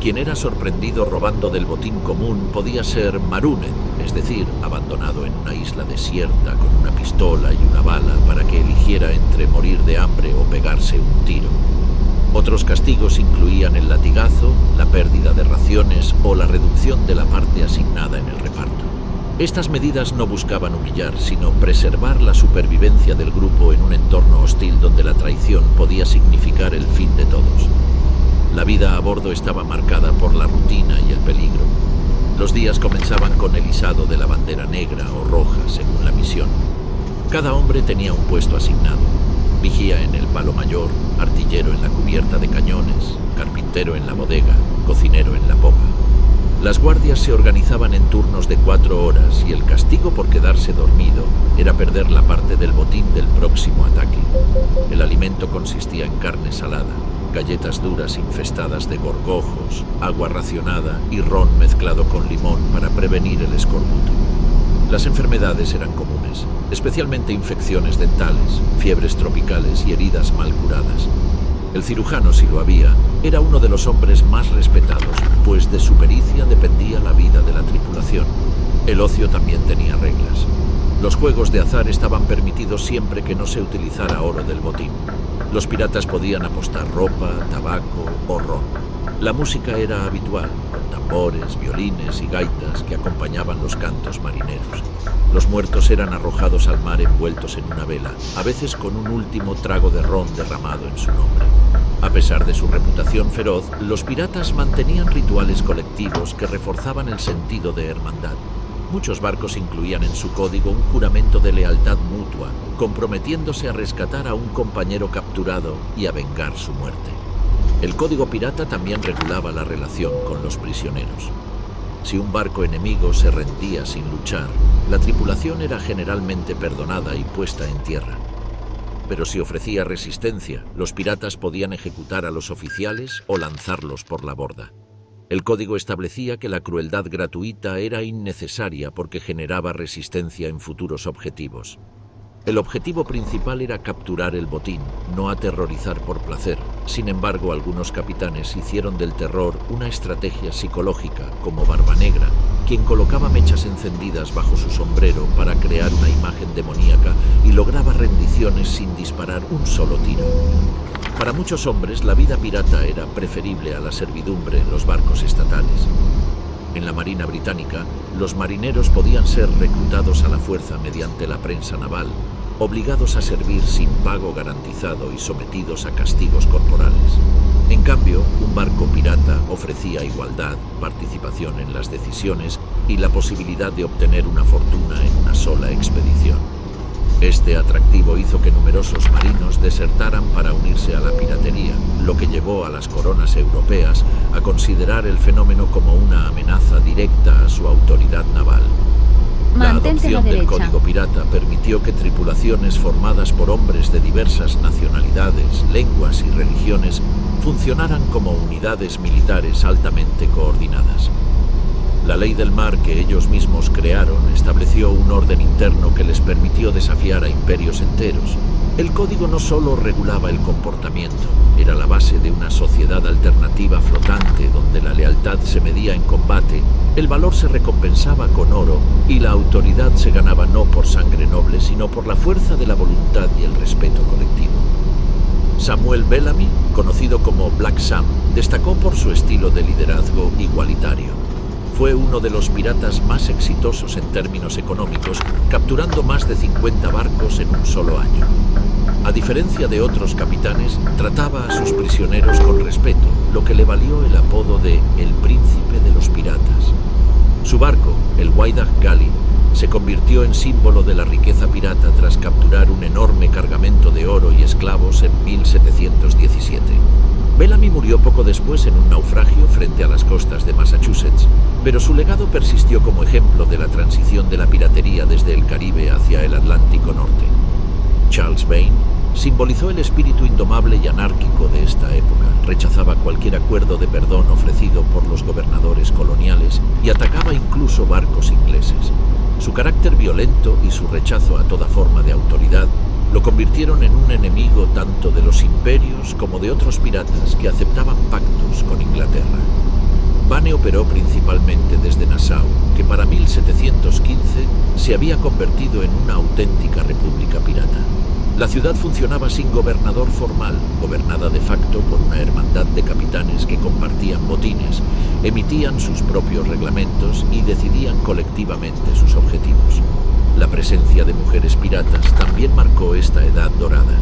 Quien era sorprendido robando del botín común podía ser marooned, es decir, abandonado en una isla desierta con una pistola y una bala para que eligiera entre morir de hambre o pegarse un tiro. Otros castigos incluían el latigazo, la pérdida de raciones o la reducción de la parte asignada en el reparto. Estas medidas no buscaban humillar, sino preservar la supervivencia del grupo en un entorno hostil donde la traición podía significar el fin de todos. La vida a bordo estaba marcada por la rutina y el peligro. Los días comenzaban con el izado de la bandera negra o roja, según la misión. Cada hombre tenía un puesto asignado: vigía en el palo mayor, artillero en la cubierta de cañones, carpintero en la bodega, cocinero en la popa. Las guardias se organizaban en turnos de 4 horas y el castigo por quedarse dormido era perder la parte del botín del próximo ataque. El alimento consistía en carne salada, galletas duras infestadas de gorgojos, agua racionada y ron mezclado con limón para prevenir el escorbuto. Las enfermedades eran comunes, especialmente infecciones dentales, fiebres tropicales y heridas mal curadas. El cirujano, si lo había, era uno de los hombres más respetados, pues de su pericia dependía la vida de la tripulación. El ocio también tenía reglas. Los juegos de azar estaban permitidos siempre que no se utilizara oro del botín. Los piratas podían apostar ropa, tabaco o ron. La música era habitual, con tambores, violines y gaitas que acompañaban los cantos marineros. Los muertos eran arrojados al mar envueltos en una vela, a veces con un último trago de ron derramado en su nombre. A pesar de su reputación feroz, los piratas mantenían rituales colectivos que reforzaban el sentido de hermandad. Muchos barcos incluían en su código un juramento de lealtad mutua, comprometiéndose a rescatar a un compañero capturado y a vengar su muerte. El código pirata también regulaba la relación con los prisioneros. Si un barco enemigo se rendía sin luchar, la tripulación era generalmente perdonada y puesta en tierra. Pero si ofrecía resistencia, los piratas podían ejecutar a los oficiales o lanzarlos por la borda. El código establecía que la crueldad gratuita era innecesaria porque generaba resistencia en futuros objetivos. El objetivo principal era capturar el botín, no aterrorizar por placer. Sin embargo, algunos capitanes hicieron del terror una estrategia psicológica, como Barba Negra, quien colocaba mechas encendidas bajo su sombrero para crear una imagen demoníaca y lograba rendiciones sin disparar un solo tiro. Para muchos hombres, la vida pirata era preferible a la servidumbre en los barcos estatales. En la Marina Británica, los marineros podían ser reclutados a la fuerza mediante la prensa naval, obligados a servir sin pago garantizado y sometidos a castigos corporales. En cambio, un barco pirata ofrecía igualdad, participación en las decisiones y la posibilidad de obtener una fortuna en una sola expedición. Este atractivo hizo que numerosos marinos desertaran para unirse a la piratería, lo que llevó a las coronas europeas a considerar el fenómeno como una amenaza directa a su autoridad naval. La adopción del Código Pirata permitió que tripulaciones formadas por hombres de diversas nacionalidades, lenguas y religiones funcionaran como unidades militares altamente coordinadas. La ley del mar que ellos mismos crearon estableció un orden interno que les permitió desafiar a imperios enteros. El código no solo regulaba el comportamiento, era la base de una sociedad alternativa flotante donde la lealtad se medía en combate, el valor se recompensaba con oro y la autoridad se ganaba no por sangre noble, sino por la fuerza de la voluntad y el respeto colectivo. Samuel Bellamy, conocido como Black Sam, destacó por su estilo de liderazgo igualitario. Fue uno de los piratas más exitosos en términos económicos, capturando más de 50 barcos en un solo año. A diferencia de otros capitanes, trataba a sus prisioneros con respeto, lo que le valió el apodo de El Príncipe de los Piratas. Su barco, el Wydad Galley, se convirtió en símbolo de la riqueza pirata tras capturar un enorme cargamento de oro y esclavos en 1717. Bellamy murió poco después en un naufragio frente a las costas de Massachusetts, pero su legado persistió como ejemplo de la transición de la piratería desde el Caribe hacia el Atlántico Norte. Charles Vane simbolizó el espíritu indomable y anárquico de esta época, rechazaba cualquier acuerdo de perdón ofrecido por los gobernadores coloniales y atacaba incluso barcos ingleses. Su carácter violento y su rechazo a toda forma de autoridad lo convirtieron en un enemigo tanto de los imperios como de otros piratas que aceptaban pactos con Inglaterra. Vane operó principalmente desde Nassau, que para 1715 se había convertido en una auténtica república pirata. La ciudad funcionaba sin gobernador formal, gobernada de facto por una hermandad de capitanes que compartían botines, emitían sus propios reglamentos y decidían colectivamente sus objetivos. La presencia de mujeres piratas también marcó esta edad dorada.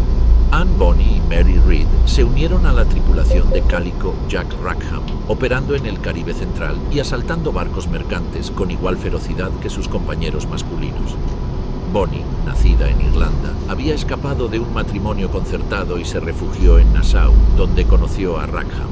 Anne Bonny y Mary Read se unieron a la tripulación de Calico Jack Rackham, operando en el Caribe central y asaltando barcos mercantes con igual ferocidad que sus compañeros masculinos. Bonny, nacida en Irlanda, había escapado de un matrimonio concertado y se refugió en Nassau, donde conoció a Rackham.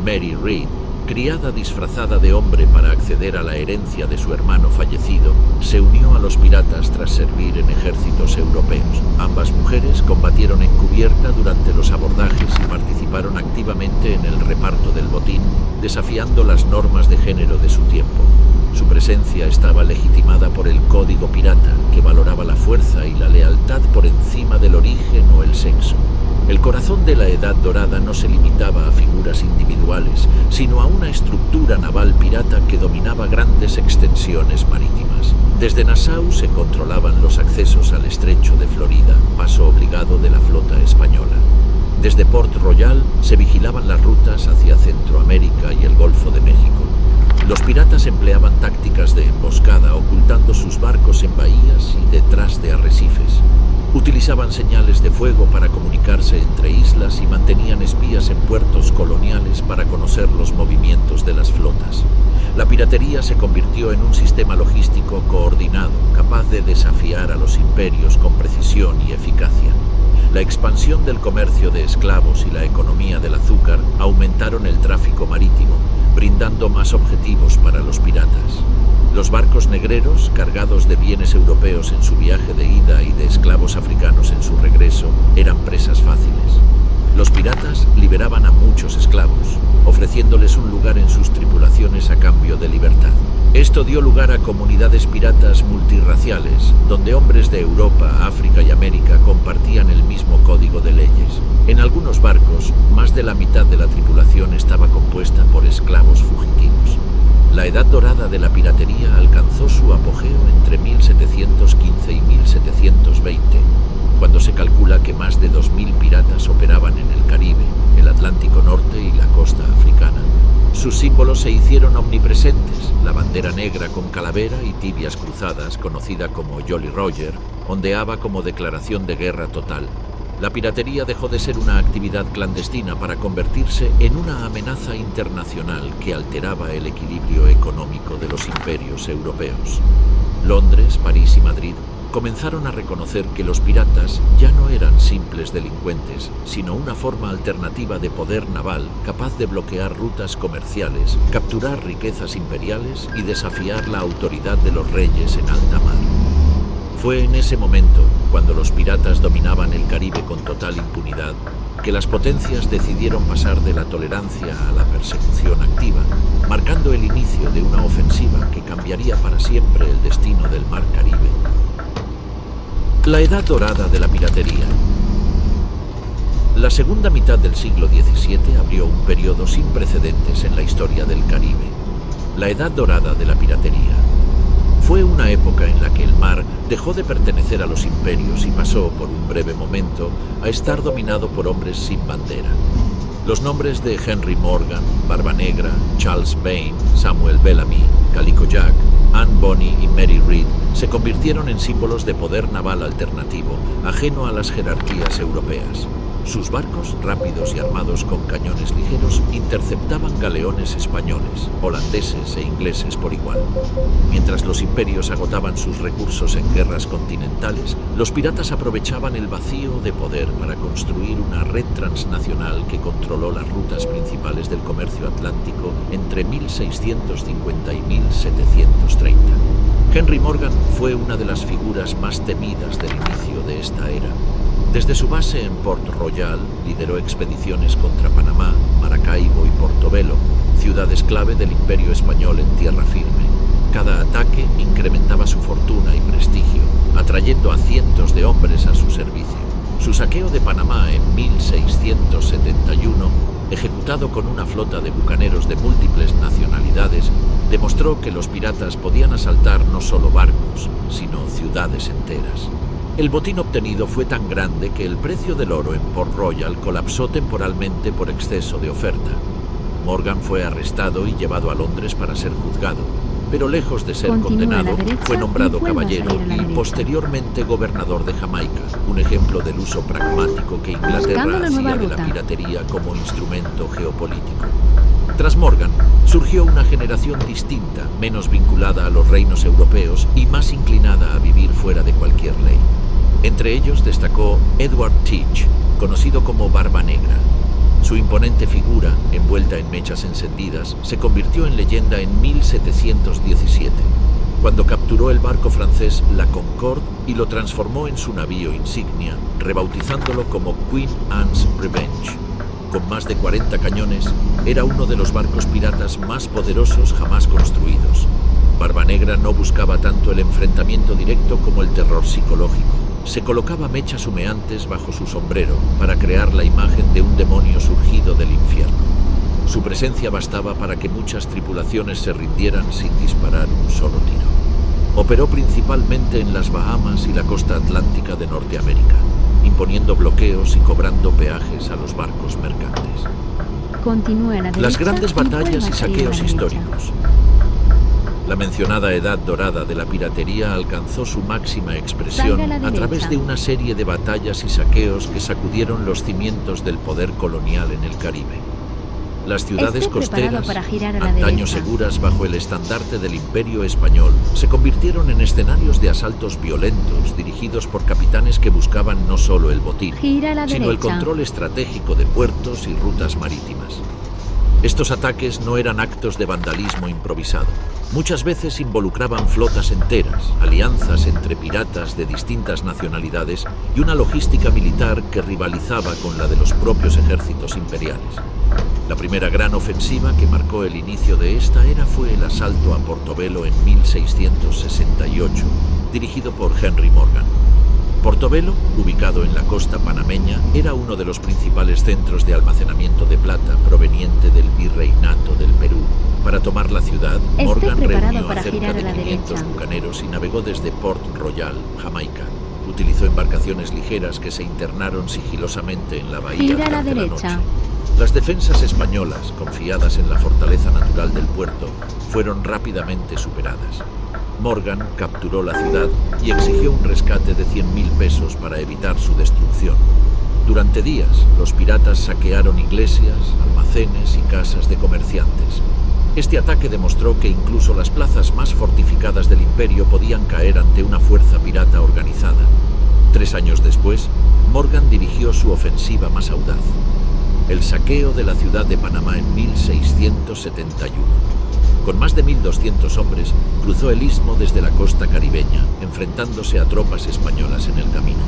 Mary Read, criada disfrazada de hombre para acceder a la herencia de su hermano fallecido, se unió a los piratas tras servir en ejércitos europeos. Ambas mujeres combatieron encubierta durante los abordajes y participaron activamente en el reparto del botín, desafiando las normas de género de su tiempo. Su presencia estaba legitimada por el código pirata, que valoraba la fuerza y la lealtad por encima del origen o el sexo. El corazón de la Edad Dorada no se limitaba a figuras individuales, sino a una estructura naval pirata que dominaba grandes extensiones marítimas. Desde Nassau se controlaban los accesos al estrecho de Florida, paso obligado de la flota española. Desde Port Royal se vigilaban las rutas hacia Centroamérica y el Golfo de México. Los piratas empleaban tácticas de emboscada, ocultando sus barcos en bahías y detrás de arrecifes. Utilizaban señales de fuego para comunicarse entre islas y mantenían espías en puertos coloniales para conocer los movimientos de las flotas. La piratería se convirtió en un sistema logístico coordinado, capaz de desafiar a los imperios con precisión y eficacia. La expansión del comercio de esclavos y la economía del azúcar aumentaron el tráfico marítimo, brindando más objetivos para los piratas. Los barcos negreros, cargados de bienes europeos en su viaje de ida y de esclavos africanos en su regreso, eran presas fáciles. Los piratas liberaban a muchos esclavos, ofreciéndoles un lugar en sus tripulaciones a cambio de libertad. Esto dio lugar a comunidades piratas multirraciales, donde hombres de Europa, África y América compartían el mismo código de leyes. En algunos barcos, más de la mitad de la tripulación estaba compuesta por esclavos fugitivos. La Edad Dorada de la piratería alcanzó su apogeo entre 1715 y 1720, cuando se calcula que más de 2000 piratas operaban en el Caribe, el Atlántico Norte y la costa africana. Sus símbolos se hicieron omnipresentes: la bandera negra con calavera y tibias cruzadas, conocida como Jolly Roger, ondeaba como declaración de guerra total. La piratería dejó de ser una actividad clandestina para convertirse en una amenaza internacional que alteraba el equilibrio económico de los imperios europeos. Londres, París y Madrid comenzaron a reconocer que los piratas ya no eran simples delincuentes, sino una forma alternativa de poder naval capaz de bloquear rutas comerciales, capturar riquezas imperiales y desafiar la autoridad de los reyes en alta mar. Fue en ese momento, cuando los piratas dominaban el Caribe con total impunidad, que las potencias decidieron pasar de la tolerancia a la persecución activa, marcando el inicio de una ofensiva que cambiaría para siempre el destino del Mar Caribe. La Edad Dorada de la piratería. La segunda mitad del siglo XVII abrió un periodo sin precedentes en la historia del Caribe. La Edad Dorada de la piratería. Fue una época en la que el mar dejó de pertenecer a los imperios y pasó, por un breve momento, a estar dominado por hombres sin bandera. Los nombres de Henry Morgan, Barba Negra, Charles Vane, Samuel Bellamy, Calico Jack, Anne Bonny y Mary Read se convirtieron en símbolos de poder naval alternativo, ajeno a las jerarquías europeas. Sus barcos, rápidos y armados con cañones ligeros, interceptaban galeones españoles, holandeses e ingleses por igual. Mientras los imperios agotaban sus recursos en guerras continentales, los piratas aprovechaban el vacío de poder para construir una red transnacional que controló las rutas principales del comercio atlántico entre 1650 y 1730. Henry Morgan fue una de las figuras más temidas del inicio de esta era. Desde su base en Port Royal, lideró expediciones contra Panamá, Maracaibo y Portobelo, ciudades clave del Imperio Español en tierra firme. Cada ataque incrementaba su fortuna y prestigio, atrayendo a cientos de hombres a su servicio. Su saqueo de Panamá en 1671, ejecutado con una flota de bucaneros de múltiples nacionalidades, demostró que los piratas podían asaltar no solo barcos, sino ciudades enteras. El botín obtenido fue tan grande que el precio del oro en Port Royal colapsó temporalmente por exceso de oferta. Morgan fue arrestado y llevado a Londres para ser juzgado, pero lejos de ser condenado, fue nombrado caballero y posteriormente gobernador de Jamaica, un ejemplo del uso pragmático que Inglaterra hacía de la piratería como instrumento geopolítico. Tras Morgan, surgió una generación distinta, menos vinculada a los reinos europeos y más inclinada a vivir fuera de cualquier ley. Entre ellos destacó Edward Teach, conocido como Barba Negra. Su imponente figura, envuelta en mechas encendidas, se convirtió en leyenda en 1717, cuando capturó el barco francés La Concorde y lo transformó en su navío insignia, rebautizándolo como Queen Anne's Revenge. Con más de 40 cañones, era uno de los barcos piratas más poderosos jamás construidos. Barba Negra no buscaba tanto el enfrentamiento directo como el terror psicológico. Se colocaba mechas humeantes bajo su sombrero para crear la imagen de un demonio surgido del infierno. Su presencia bastaba para que muchas tripulaciones se rindieran sin disparar un solo tiro. Operó principalmente en las Bahamas y la costa atlántica de Norteamérica, imponiendo bloqueos y cobrando peajes a los barcos mercantes. Continúe a la derecha. Las grandes y batallas y vuelva a salir a la saqueos derecha. históricos. La mencionada edad dorada de la piratería alcanzó su máxima expresión Salga a la a derecha. través de una serie de batallas y saqueos que sacudieron los cimientos del poder colonial en el Caribe. Las ciudades Esté preparado costeras, para girar a la antaño derecha. seguras bajo el estandarte del Imperio Español, se convirtieron en escenarios de asaltos violentos dirigidos por capitanes que buscaban no solo el botín, Gira a la sino el derecha. control estratégico de puertos y rutas marítimas. Estos ataques no eran actos de vandalismo improvisado. Muchas veces involucraban flotas enteras, alianzas entre piratas de distintas nacionalidades y una logística militar que rivalizaba con la de los propios ejércitos imperiales. La primera gran ofensiva que marcó el inicio de esta era fue el asalto a Portobelo en 1668, dirigido por Henry Morgan. Portobelo, ubicado en la costa panameña, era uno de los principales centros de almacenamiento de plata proveniente del Virreinato del Perú. Para tomar la ciudad, Esté Morgan preparado reunió a para cerca girar de a la 500 derecha. bucaneros y navegó desde Port Royal, Jamaica. Utilizó embarcaciones ligeras que se internaron sigilosamente en la bahía Gira a la durante la derecha. noche. Las defensas españolas, confiadas en la fortaleza natural del puerto, fueron rápidamente superadas. Morgan capturó la ciudad y exigió un rescate de 100.000 pesos para evitar su destrucción. Durante días, los piratas saquearon iglesias, almacenes y casas de comerciantes. Este ataque demostró que incluso las plazas más fortificadas del imperio podían caer ante una fuerza pirata organizada. 3 años después, Morgan dirigió su ofensiva más audaz: el saqueo de la ciudad de Panamá en 1671. Con más de 1.200 hombres, cruzó el istmo desde la costa caribeña, enfrentándose a tropas españolas en el camino.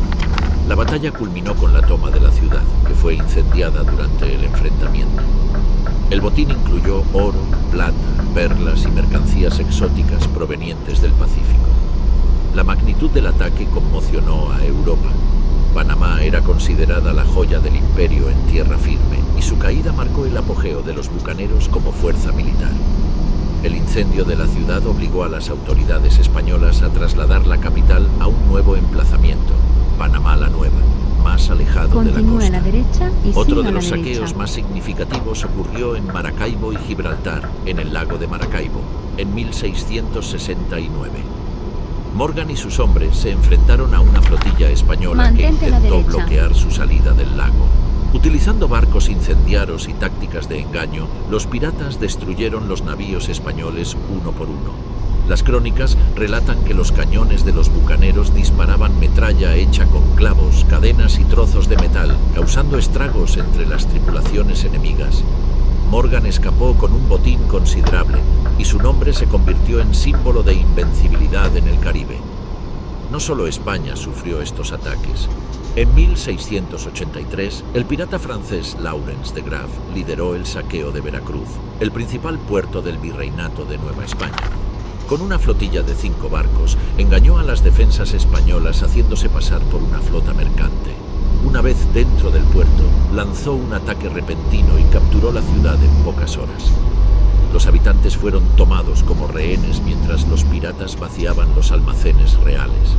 La batalla culminó con la toma de la ciudad, que fue incendiada durante el enfrentamiento. El botín incluyó oro, plata, perlas y mercancías exóticas provenientes del Pacífico. La magnitud del ataque conmocionó a Europa. Panamá era considerada la joya del imperio en tierra firme y su caída marcó el apogeo de los bucaneros como fuerza militar. El incendio de la ciudad obligó a las autoridades españolas a trasladar la capital a un nuevo emplazamiento, Panamá la Nueva, más alejado de la Continúe a costa. la derecha y Otro siga de a la los derecha. saqueos más significativos ocurrió en Maracaibo y Gibraltar, en el lago de Maracaibo, en 1669. Morgan y sus hombres se enfrentaron a una flotilla española Mantente que a la intentó derecha. bloquear su salida del lago. Utilizando barcos incendiarios y tácticas de engaño, los piratas destruyeron los navíos españoles uno por uno. Las crónicas relatan que los cañones de los bucaneros disparaban metralla hecha con clavos, cadenas y trozos de metal, causando estragos entre las tripulaciones enemigas. Morgan escapó con un botín considerable y su nombre se convirtió en símbolo de invencibilidad en el Caribe. No solo España sufrió estos ataques. En 1683, el pirata francés Lawrence de Graaf lideró el saqueo de Veracruz, el principal puerto del virreinato de Nueva España. Con una flotilla de 5 barcos, engañó a las defensas españolas haciéndose pasar por una flota mercante. Una vez dentro del puerto, lanzó un ataque repentino y capturó la ciudad en pocas horas. Los habitantes fueron tomados como rehenes mientras los piratas vaciaban los almacenes reales.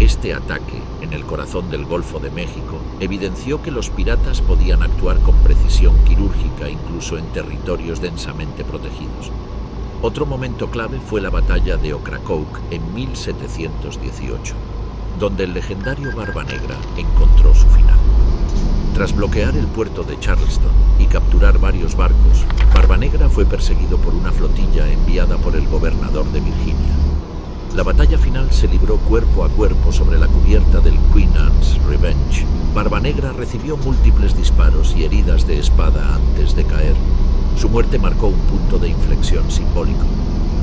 Este ataque, en el corazón del Golfo de México, evidenció que los piratas podían actuar con precisión quirúrgica incluso en territorios densamente protegidos. Otro momento clave fue la batalla de Ocracoke en 1718, donde el legendario Barba Negra encontró su final. Tras bloquear el puerto de Charleston y capturar varios barcos, Barba Negra fue perseguido por una flotilla enviada por el gobernador de Virginia. La batalla final se libró cuerpo a cuerpo sobre la cubierta del Queen Anne's Revenge. Barba Negra recibió múltiples disparos y heridas de espada antes de caer. Su muerte marcó un punto de inflexión simbólico.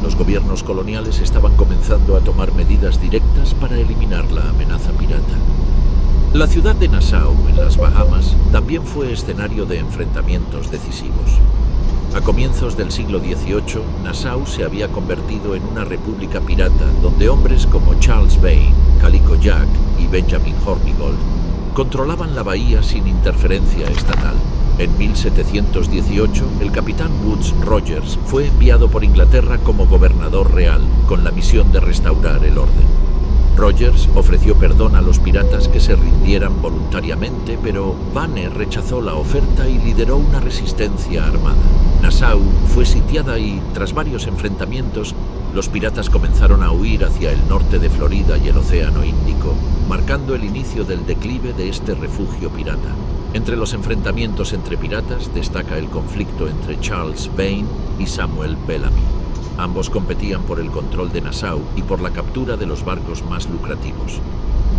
Los gobiernos coloniales estaban comenzando a tomar medidas directas para eliminar la amenaza pirata. La ciudad de Nassau, en las Bahamas, también fue escenario de enfrentamientos decisivos. A comienzos del siglo XVIII, Nassau se había convertido en una república pirata donde hombres como Charles Vane, Calico Jack y Benjamin Hornigold controlaban la bahía sin interferencia estatal. En 1718, el capitán Woodes Rogers fue enviado por Inglaterra como gobernador real con la misión de restaurar el orden. Rogers ofreció perdón a los piratas que se rindieran voluntariamente, pero Vane rechazó la oferta y lideró una resistencia armada. Nassau fue sitiada y, tras varios enfrentamientos, los piratas comenzaron a huir hacia el norte de Florida y el Océano Índico, marcando el inicio del declive de este refugio pirata. Entre los enfrentamientos entre piratas destaca el conflicto entre Charles Vane y Samuel Bellamy. Ambos competían por el control de Nassau y por la captura de los barcos más lucrativos.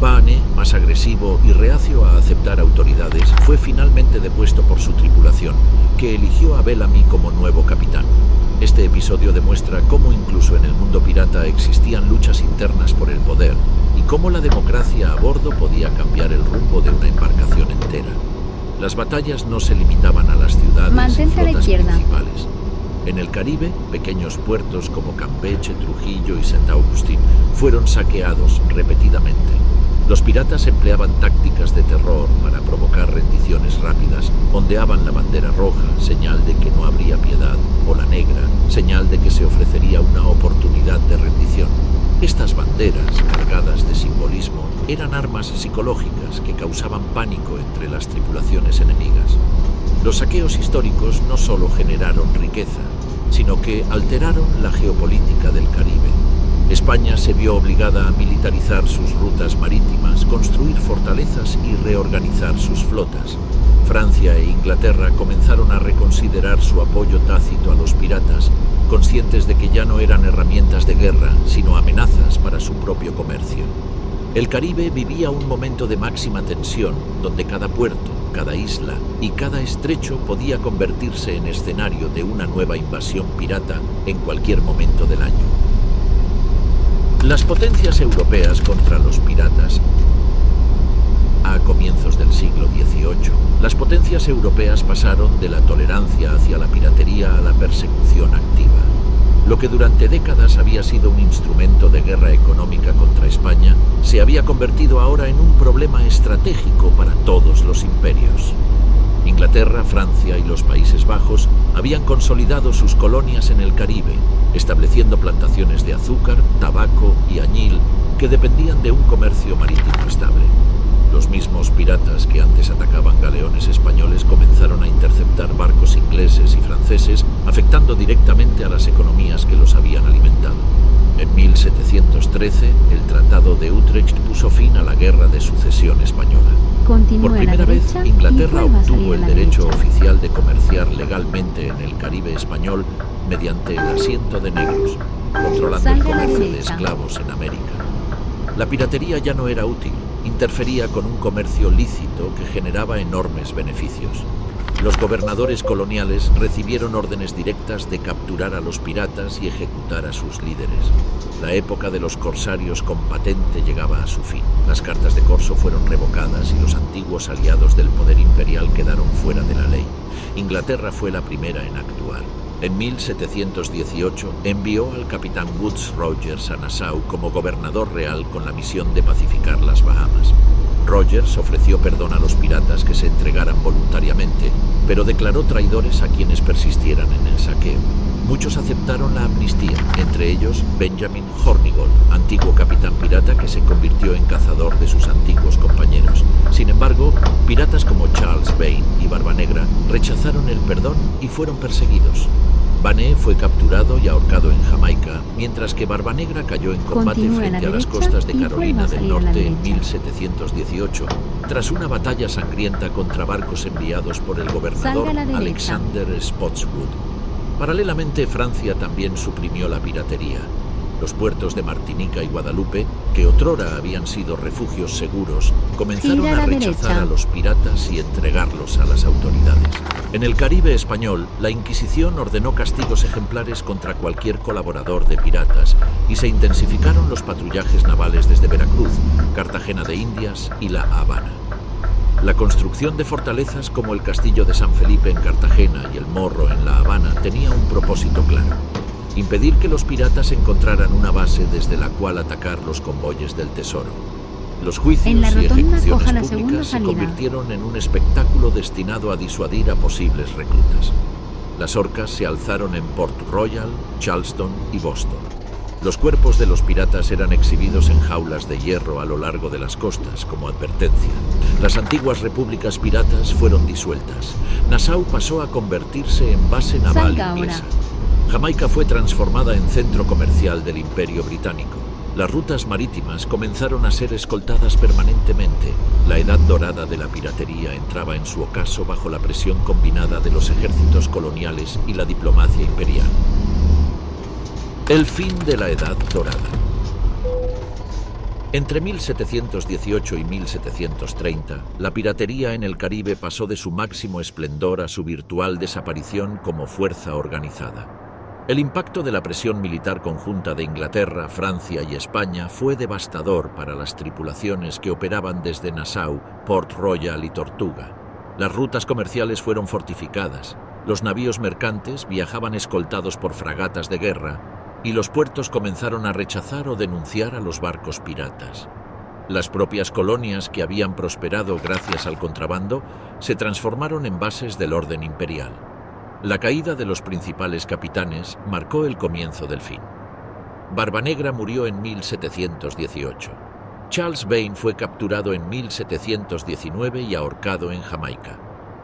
Vane, más agresivo y reacio a aceptar autoridades, fue finalmente depuesto por su tripulación, que eligió a Bellamy como nuevo capitán. Este episodio demuestra cómo incluso en el mundo pirata existían luchas internas por el poder y cómo la democracia a bordo podía cambiar el rumbo de una embarcación entera. Las batallas no se limitaban a las ciudades Mantente y a la flotas izquierda. principales. En el Caribe, pequeños puertos como Campeche, Trujillo y St. Augustine fueron saqueados repetidamente. Los piratas empleaban tácticas de terror para provocar rendiciones rápidas. Ondeaban la bandera roja, señal de que no habría piedad, o la negra, señal de que se ofrecería una oportunidad de rendición. Estas banderas, cargadas de simbolismo, eran armas psicológicas que causaban pánico entre las tripulaciones enemigas. Los saqueos históricos no solo generaron riqueza, sino que alteraron la geopolítica del Caribe. España se vio obligada a militarizar sus rutas marítimas, construir fortalezas y reorganizar sus flotas. Francia e Inglaterra comenzaron a reconsiderar su apoyo tácito a los piratas, conscientes de que ya no eran herramientas de guerra, sino amenazas para su propio comercio. El Caribe vivía un momento de máxima tensión, donde cada puerto, cada isla y cada estrecho podía convertirse en escenario de una nueva invasión pirata en cualquier momento del año. Las potencias europeas contra los piratas. A comienzos del siglo XVIII, las potencias europeas pasaron de la tolerancia hacia la piratería a la persecución activa. Lo que durante décadas había sido un instrumento de guerra económica contra España, se había convertido ahora en un problema estratégico para todos los imperios. Inglaterra, Francia y los Países Bajos habían consolidado sus colonias en el Caribe, estableciendo plantaciones de azúcar, tabaco y añil que dependían de un comercio marítimo estable. Los mismos piratas que antes atacaban galeones españoles comenzaron a interceptar barcos ingleses y franceses, afectando directamente a las economías que los habían alimentado. En 1713, el Tratado de Utrecht puso fin a la Guerra de Sucesión Española. Continúe Por a la primera vez, derecha y Inglaterra vuelva a salir obtuvo a el la derecho derecha. oficial de comerciar legalmente en el Caribe español mediante el asiento de negros, controlando el Salga a la comercio de derecha. esclavos en América. La piratería ya no era útil, interfería con un comercio lícito que generaba enormes beneficios. Los gobernadores coloniales recibieron órdenes directas de capturar a los piratas y ejecutar a sus líderes. La época de los corsarios con patente llegaba a su fin. Las cartas de corso fueron revocadas y los antiguos aliados del poder imperial quedaron fuera de la ley. Inglaterra fue la primera en actuar. En 1718 envió al capitán Woodes Rogers a Nassau como gobernador real con la misión de pacificar las Bahamas. Rogers ofreció perdón a los piratas que se entregaran voluntariamente, pero declaró traidores a quienes persistieran en el saqueo. Muchos aceptaron la amnistía, entre ellos Benjamin Hornigold, antiguo capitán pirata que se convirtió en cazador de sus antiguos compañeros. Sin embargo, piratas como Charles Vane y Barbanegra rechazaron el perdón y fueron perseguidos. Vane fue capturado y ahorcado en Jamaica, mientras que Barbanegra cayó en combate Continúe a la frente a las derecha costas de y Carolina vuelva a del salir a la Norte en derecha. 1718, tras una batalla sangrienta contra barcos enviados por el gobernador Salga a la derecha. Alexander Spotswood. Paralelamente, Francia también suprimió la piratería. Los puertos de Martinica y Guadalupe, que otrora habían sido refugios seguros, comenzaron Gira a a la rechazar derecha. a los piratas y entregarlos a las autoridades. En el Caribe español, la Inquisición ordenó castigos ejemplares contra cualquier colaborador de piratas y se intensificaron los patrullajes navales desde Veracruz, Cartagena de Indias y La Habana. La construcción de fortalezas como el Castillo de San Felipe en Cartagena y el Morro en La Habana tenía un propósito claro: impedir que los piratas encontraran una base desde la cual atacar los convoyes del tesoro. Los juicios En la y rotonda, coja ejecuciones la segunda públicas se salida. convirtieron en un espectáculo destinado a disuadir a posibles reclutas. Las horcas se alzaron en Port Royal, Charleston y Boston. Los cuerpos de los piratas eran exhibidos en jaulas de hierro a lo largo de las costas como advertencia. Las antiguas repúblicas piratas fueron disueltas. Nassau pasó a convertirse en base naval Salga inglesa. ahora. Jamaica fue transformada en centro comercial del Imperio Británico. Las rutas marítimas comenzaron a ser escoltadas permanentemente. La edad dorada de la piratería entraba en su ocaso bajo la presión combinada de los ejércitos coloniales y la diplomacia imperial. El fin de la Edad Dorada. Entre 1718 y 1730, la piratería en el Caribe pasó de su máximo esplendor a su virtual desaparición como fuerza organizada. El impacto de la presión militar conjunta de Inglaterra, Francia y España fue devastador para las tripulaciones que operaban desde Nassau, Port Royal y Tortuga. Las rutas comerciales fueron fortificadas, los navíos mercantes viajaban escoltados por fragatas de guerra, y los puertos comenzaron a rechazar o denunciar a los barcos piratas. Las propias colonias que habían prosperado gracias al contrabando se transformaron en bases del orden imperial. La caída de los principales capitanes marcó el comienzo del fin. Barbanegra murió en 1718. Charles Vane fue capturado en 1719 y ahorcado en Jamaica.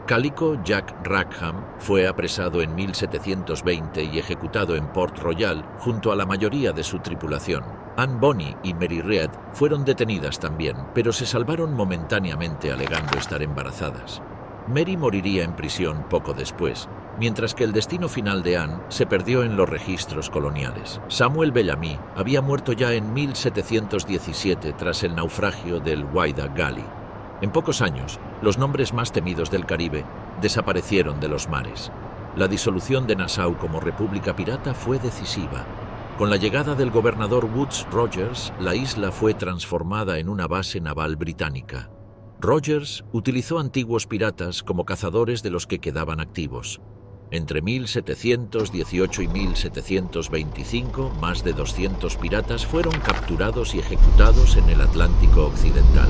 Calico Jack Rackham fue apresado en 1720 y ejecutado en Port Royal junto a la mayoría de su tripulación. Anne Bonny y Mary Read fueron detenidas también, pero se salvaron momentáneamente alegando estar embarazadas. Mary moriría en prisión poco después, mientras que el destino final de Anne se perdió en los registros coloniales. Samuel Bellamy había muerto ya en 1717 tras el naufragio del Whydah Galley. En pocos años, los nombres más temidos del Caribe desaparecieron de los mares. La disolución de Nassau como república pirata fue decisiva. Con la llegada del gobernador Woodes Rogers, la isla fue transformada en una base naval británica. Rogers utilizó antiguos piratas como cazadores de los que quedaban activos. Entre 1718 y 1725, más de 200 piratas fueron capturados y ejecutados en el Atlántico Occidental.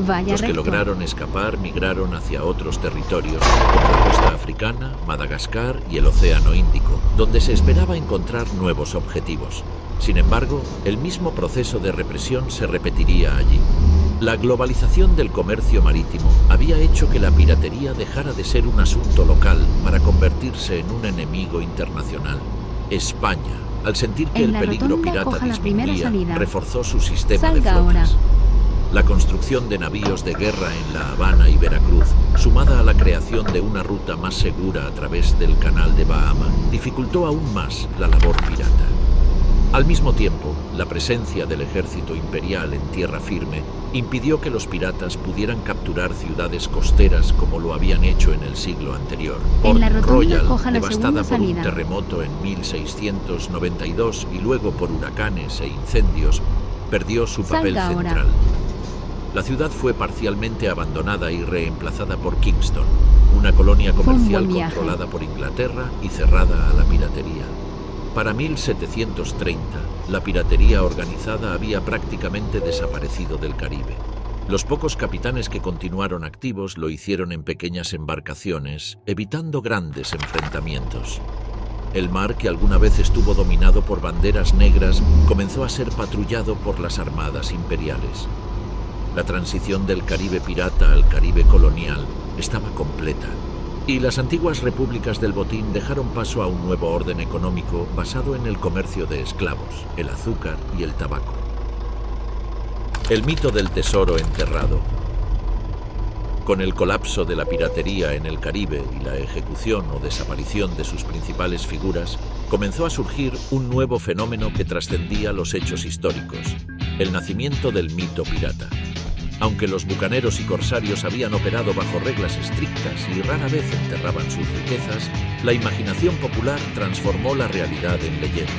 Vaya Los que resto. lograron escapar migraron hacia otros territorios, como la costa africana, Madagascar y el Océano Índico, donde se esperaba encontrar nuevos objetivos. Sin embargo, el mismo proceso de represión se repetiría allí. La globalización del comercio marítimo había hecho que la piratería dejara de ser un asunto local para convertirse en un enemigo internacional. España, al sentir que En el la peligro rotonda pirata coja la primera disminuía, salida. reforzó su sistema de Salga ahora. flotas. La construcción de navíos de guerra en La Habana y Veracruz, sumada a la creación de una ruta más segura a través del Canal de Bahama, dificultó aún más la labor pirata. Al mismo tiempo, la presencia del ejército imperial en tierra firme impidió que los piratas pudieran capturar ciudades costeras como lo habían hecho en el siglo anterior. En la Port rotonda Royal, coja la devastada segunda por un salida. terremoto en 1692 y luego por huracanes e incendios, perdió su papel Salga ahora. central. La ciudad fue parcialmente abandonada y reemplazada por Kingston, una colonia comercial buen viaje. controlada por Inglaterra y cerrada a la piratería. Para 1730, la piratería organizada había prácticamente desaparecido del Caribe. Los pocos capitanes que continuaron activos lo hicieron en pequeñas embarcaciones, evitando grandes enfrentamientos. El mar, que alguna vez estuvo dominado por banderas negras, comenzó a ser patrullado por las armadas imperiales. La transición del Caribe pirata al Caribe colonial estaba completa, y las antiguas repúblicas del botín dejaron paso a un nuevo orden económico basado en el comercio de esclavos, el azúcar y el tabaco. El mito del tesoro enterrado. Con el colapso de la piratería en el Caribe y la ejecución o desaparición de sus principales figuras, comenzó a surgir un nuevo fenómeno que trascendía los hechos históricos: el nacimiento del mito pirata. Aunque los bucaneros y corsarios habían operado bajo reglas estrictas y rara vez enterraban sus riquezas, la imaginación popular transformó la realidad en leyenda.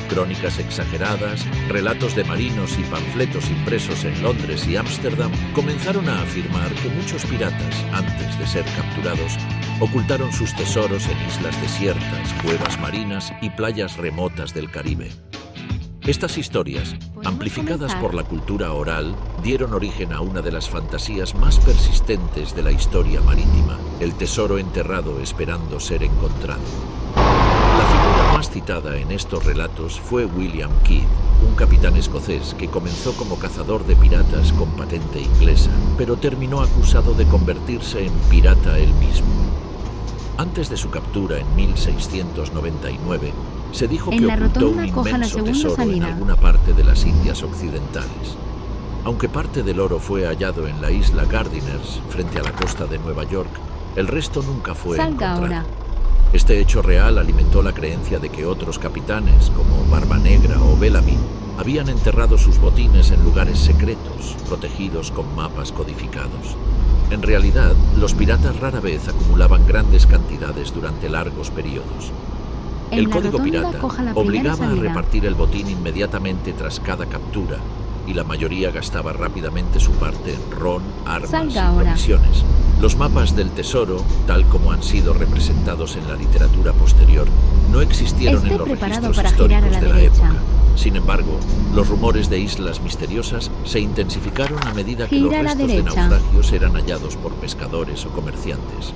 Crónicas exageradas, relatos de marinos y panfletos impresos en Londres y Ámsterdam comenzaron a afirmar que muchos piratas, antes de ser capturados, ocultaron sus tesoros en islas desiertas, cuevas marinas y playas remotas del Caribe. Estas historias, amplificadas por la cultura oral, dieron origen a una de las fantasías más persistentes de la historia marítima: el tesoro enterrado esperando ser encontrado. La figura más citada en estos relatos fue William Kidd, un capitán escocés que comenzó como cazador de piratas con patente inglesa, pero terminó acusado de convertirse en pirata él mismo. Antes de su captura en 1699, se dijo En que la ocultó un rotonda coja la inmenso segunda tesoro en salida. alguna parte de las Indias Occidentales. Aunque parte del oro fue hallado en la isla Gardiners, frente a la costa de Nueva York, el resto nunca fue Salga encontrado. ahora. Este hecho real alimentó la creencia de que otros capitanes, como Barba Negra o Bellamy, habían enterrado sus botines en lugares secretos, protegidos con mapas codificados. En realidad, los piratas rara vez acumulaban grandes cantidades durante largos periodos. En El la código rotonda pirata coja la primera obligaba a salida. repartir el botín inmediatamente tras cada captura, y la mayoría gastaba rápidamente su parte en ron, armas Salga y ahora. provisiones. Los mapas del tesoro, tal como han sido representados en la literatura posterior, no existieron Esté en los preparado registros para girar a históricos la de la derecha. época. Sin embargo, los rumores de islas misteriosas se intensificaron a medida que los Gira a la restos de derecha. naufragios eran hallados por pescadores o comerciantes.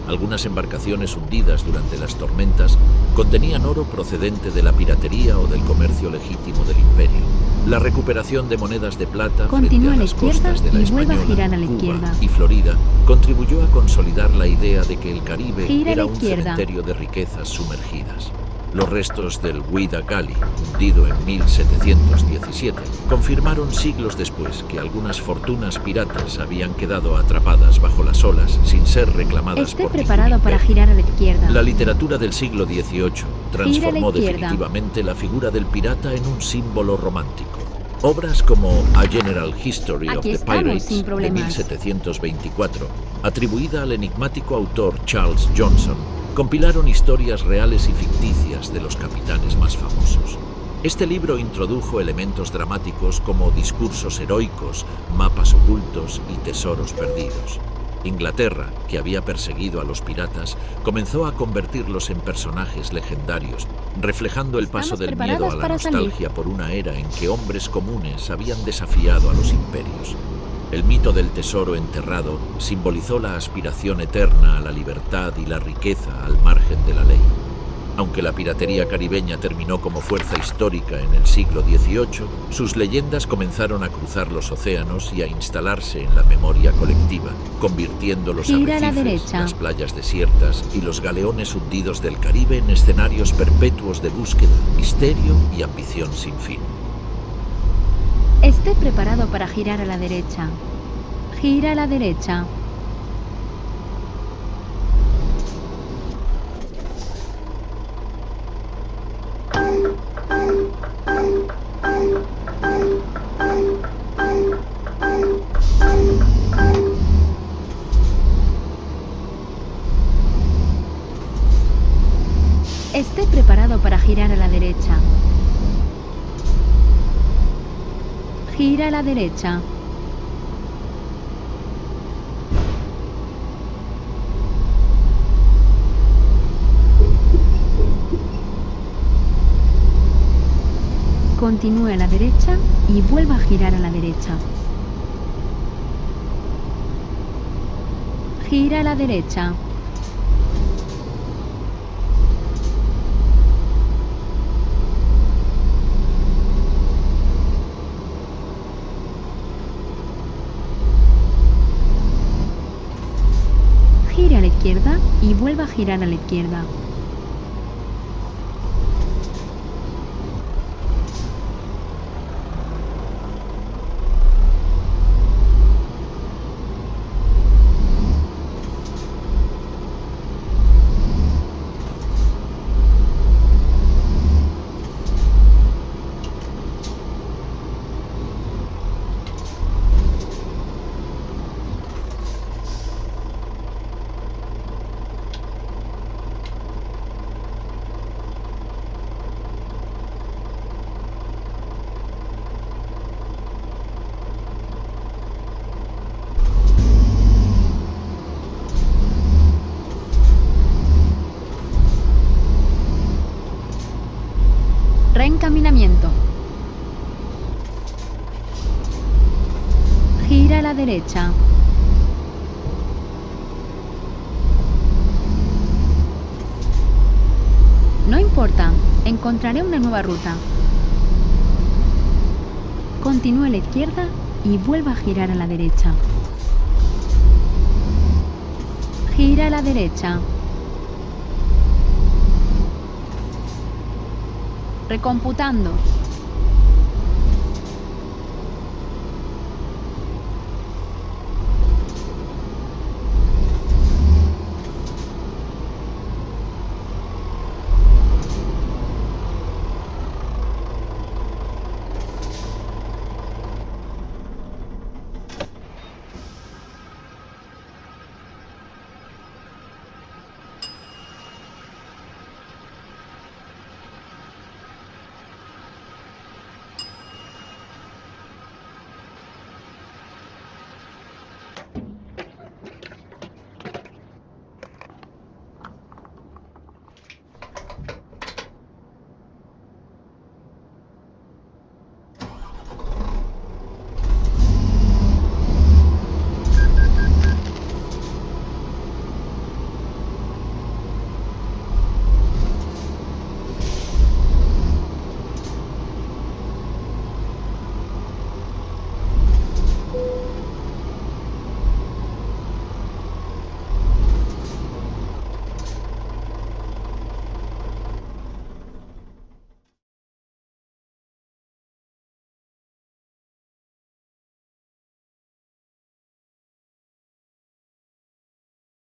Algunas embarcaciones hundidas durante las tormentas contenían oro procedente de la piratería o del comercio legítimo del imperio. La recuperación de monedas de plata Continúa frente a a la las izquierda costas de la y vuelva a Española, girar a la Cuba izquierda. y Florida contribuyó a consolidar la idea de que el Caribe Gira a era la un izquierda. cementerio de riquezas sumergidas. Los restos del Wida Gali, hundido en 1717, confirmaron siglos después que algunas fortunas piratas habían quedado atrapadas bajo las olas sin ser reclamadas Esté por preparado ningún para imperio. girar a la izquierda. La literatura del siglo XVIII transformó izquierda. definitivamente la figura del pirata en un símbolo romántico. Obras como A General History of Aquí the estamos, Pirates sin de problemas. 1724, atribuida al enigmático autor Charles Johnson, compilaron historias reales y ficticias de los capitanes más famosos. Este libro introdujo elementos dramáticos como discursos heroicos, mapas ocultos y tesoros perdidos. Inglaterra, que había perseguido a los piratas, comenzó a convertirlos en personajes legendarios, reflejando el paso del miedo a la nostalgia por una era en que hombres comunes habían desafiado a los imperios. El mito del tesoro enterrado simbolizó la aspiración eterna a la libertad y la riqueza al margen de la ley. Aunque la piratería caribeña terminó como fuerza histórica en el siglo XVIII, sus leyendas comenzaron a cruzar los océanos y a instalarse en la memoria colectiva, convirtiendo los arrecifes, las playas desiertas y los galeones hundidos del Caribe en escenarios perpetuos de búsqueda, misterio y ambición sin fin. Esté preparado para girar a la derecha. Gira a la derecha. Esté preparado para girar a la derecha. Gira a la derecha. Continúe a la derecha y vuelva a girar a la derecha. Gira a la derecha. Gire a la izquierda y vuelva a girar a la izquierda. Reencaminamiento. Gira a la derecha. No importa, encontraré una nueva ruta. Continúe a la izquierda y vuelva a girar a la derecha. Gira a la derecha. Recomputando.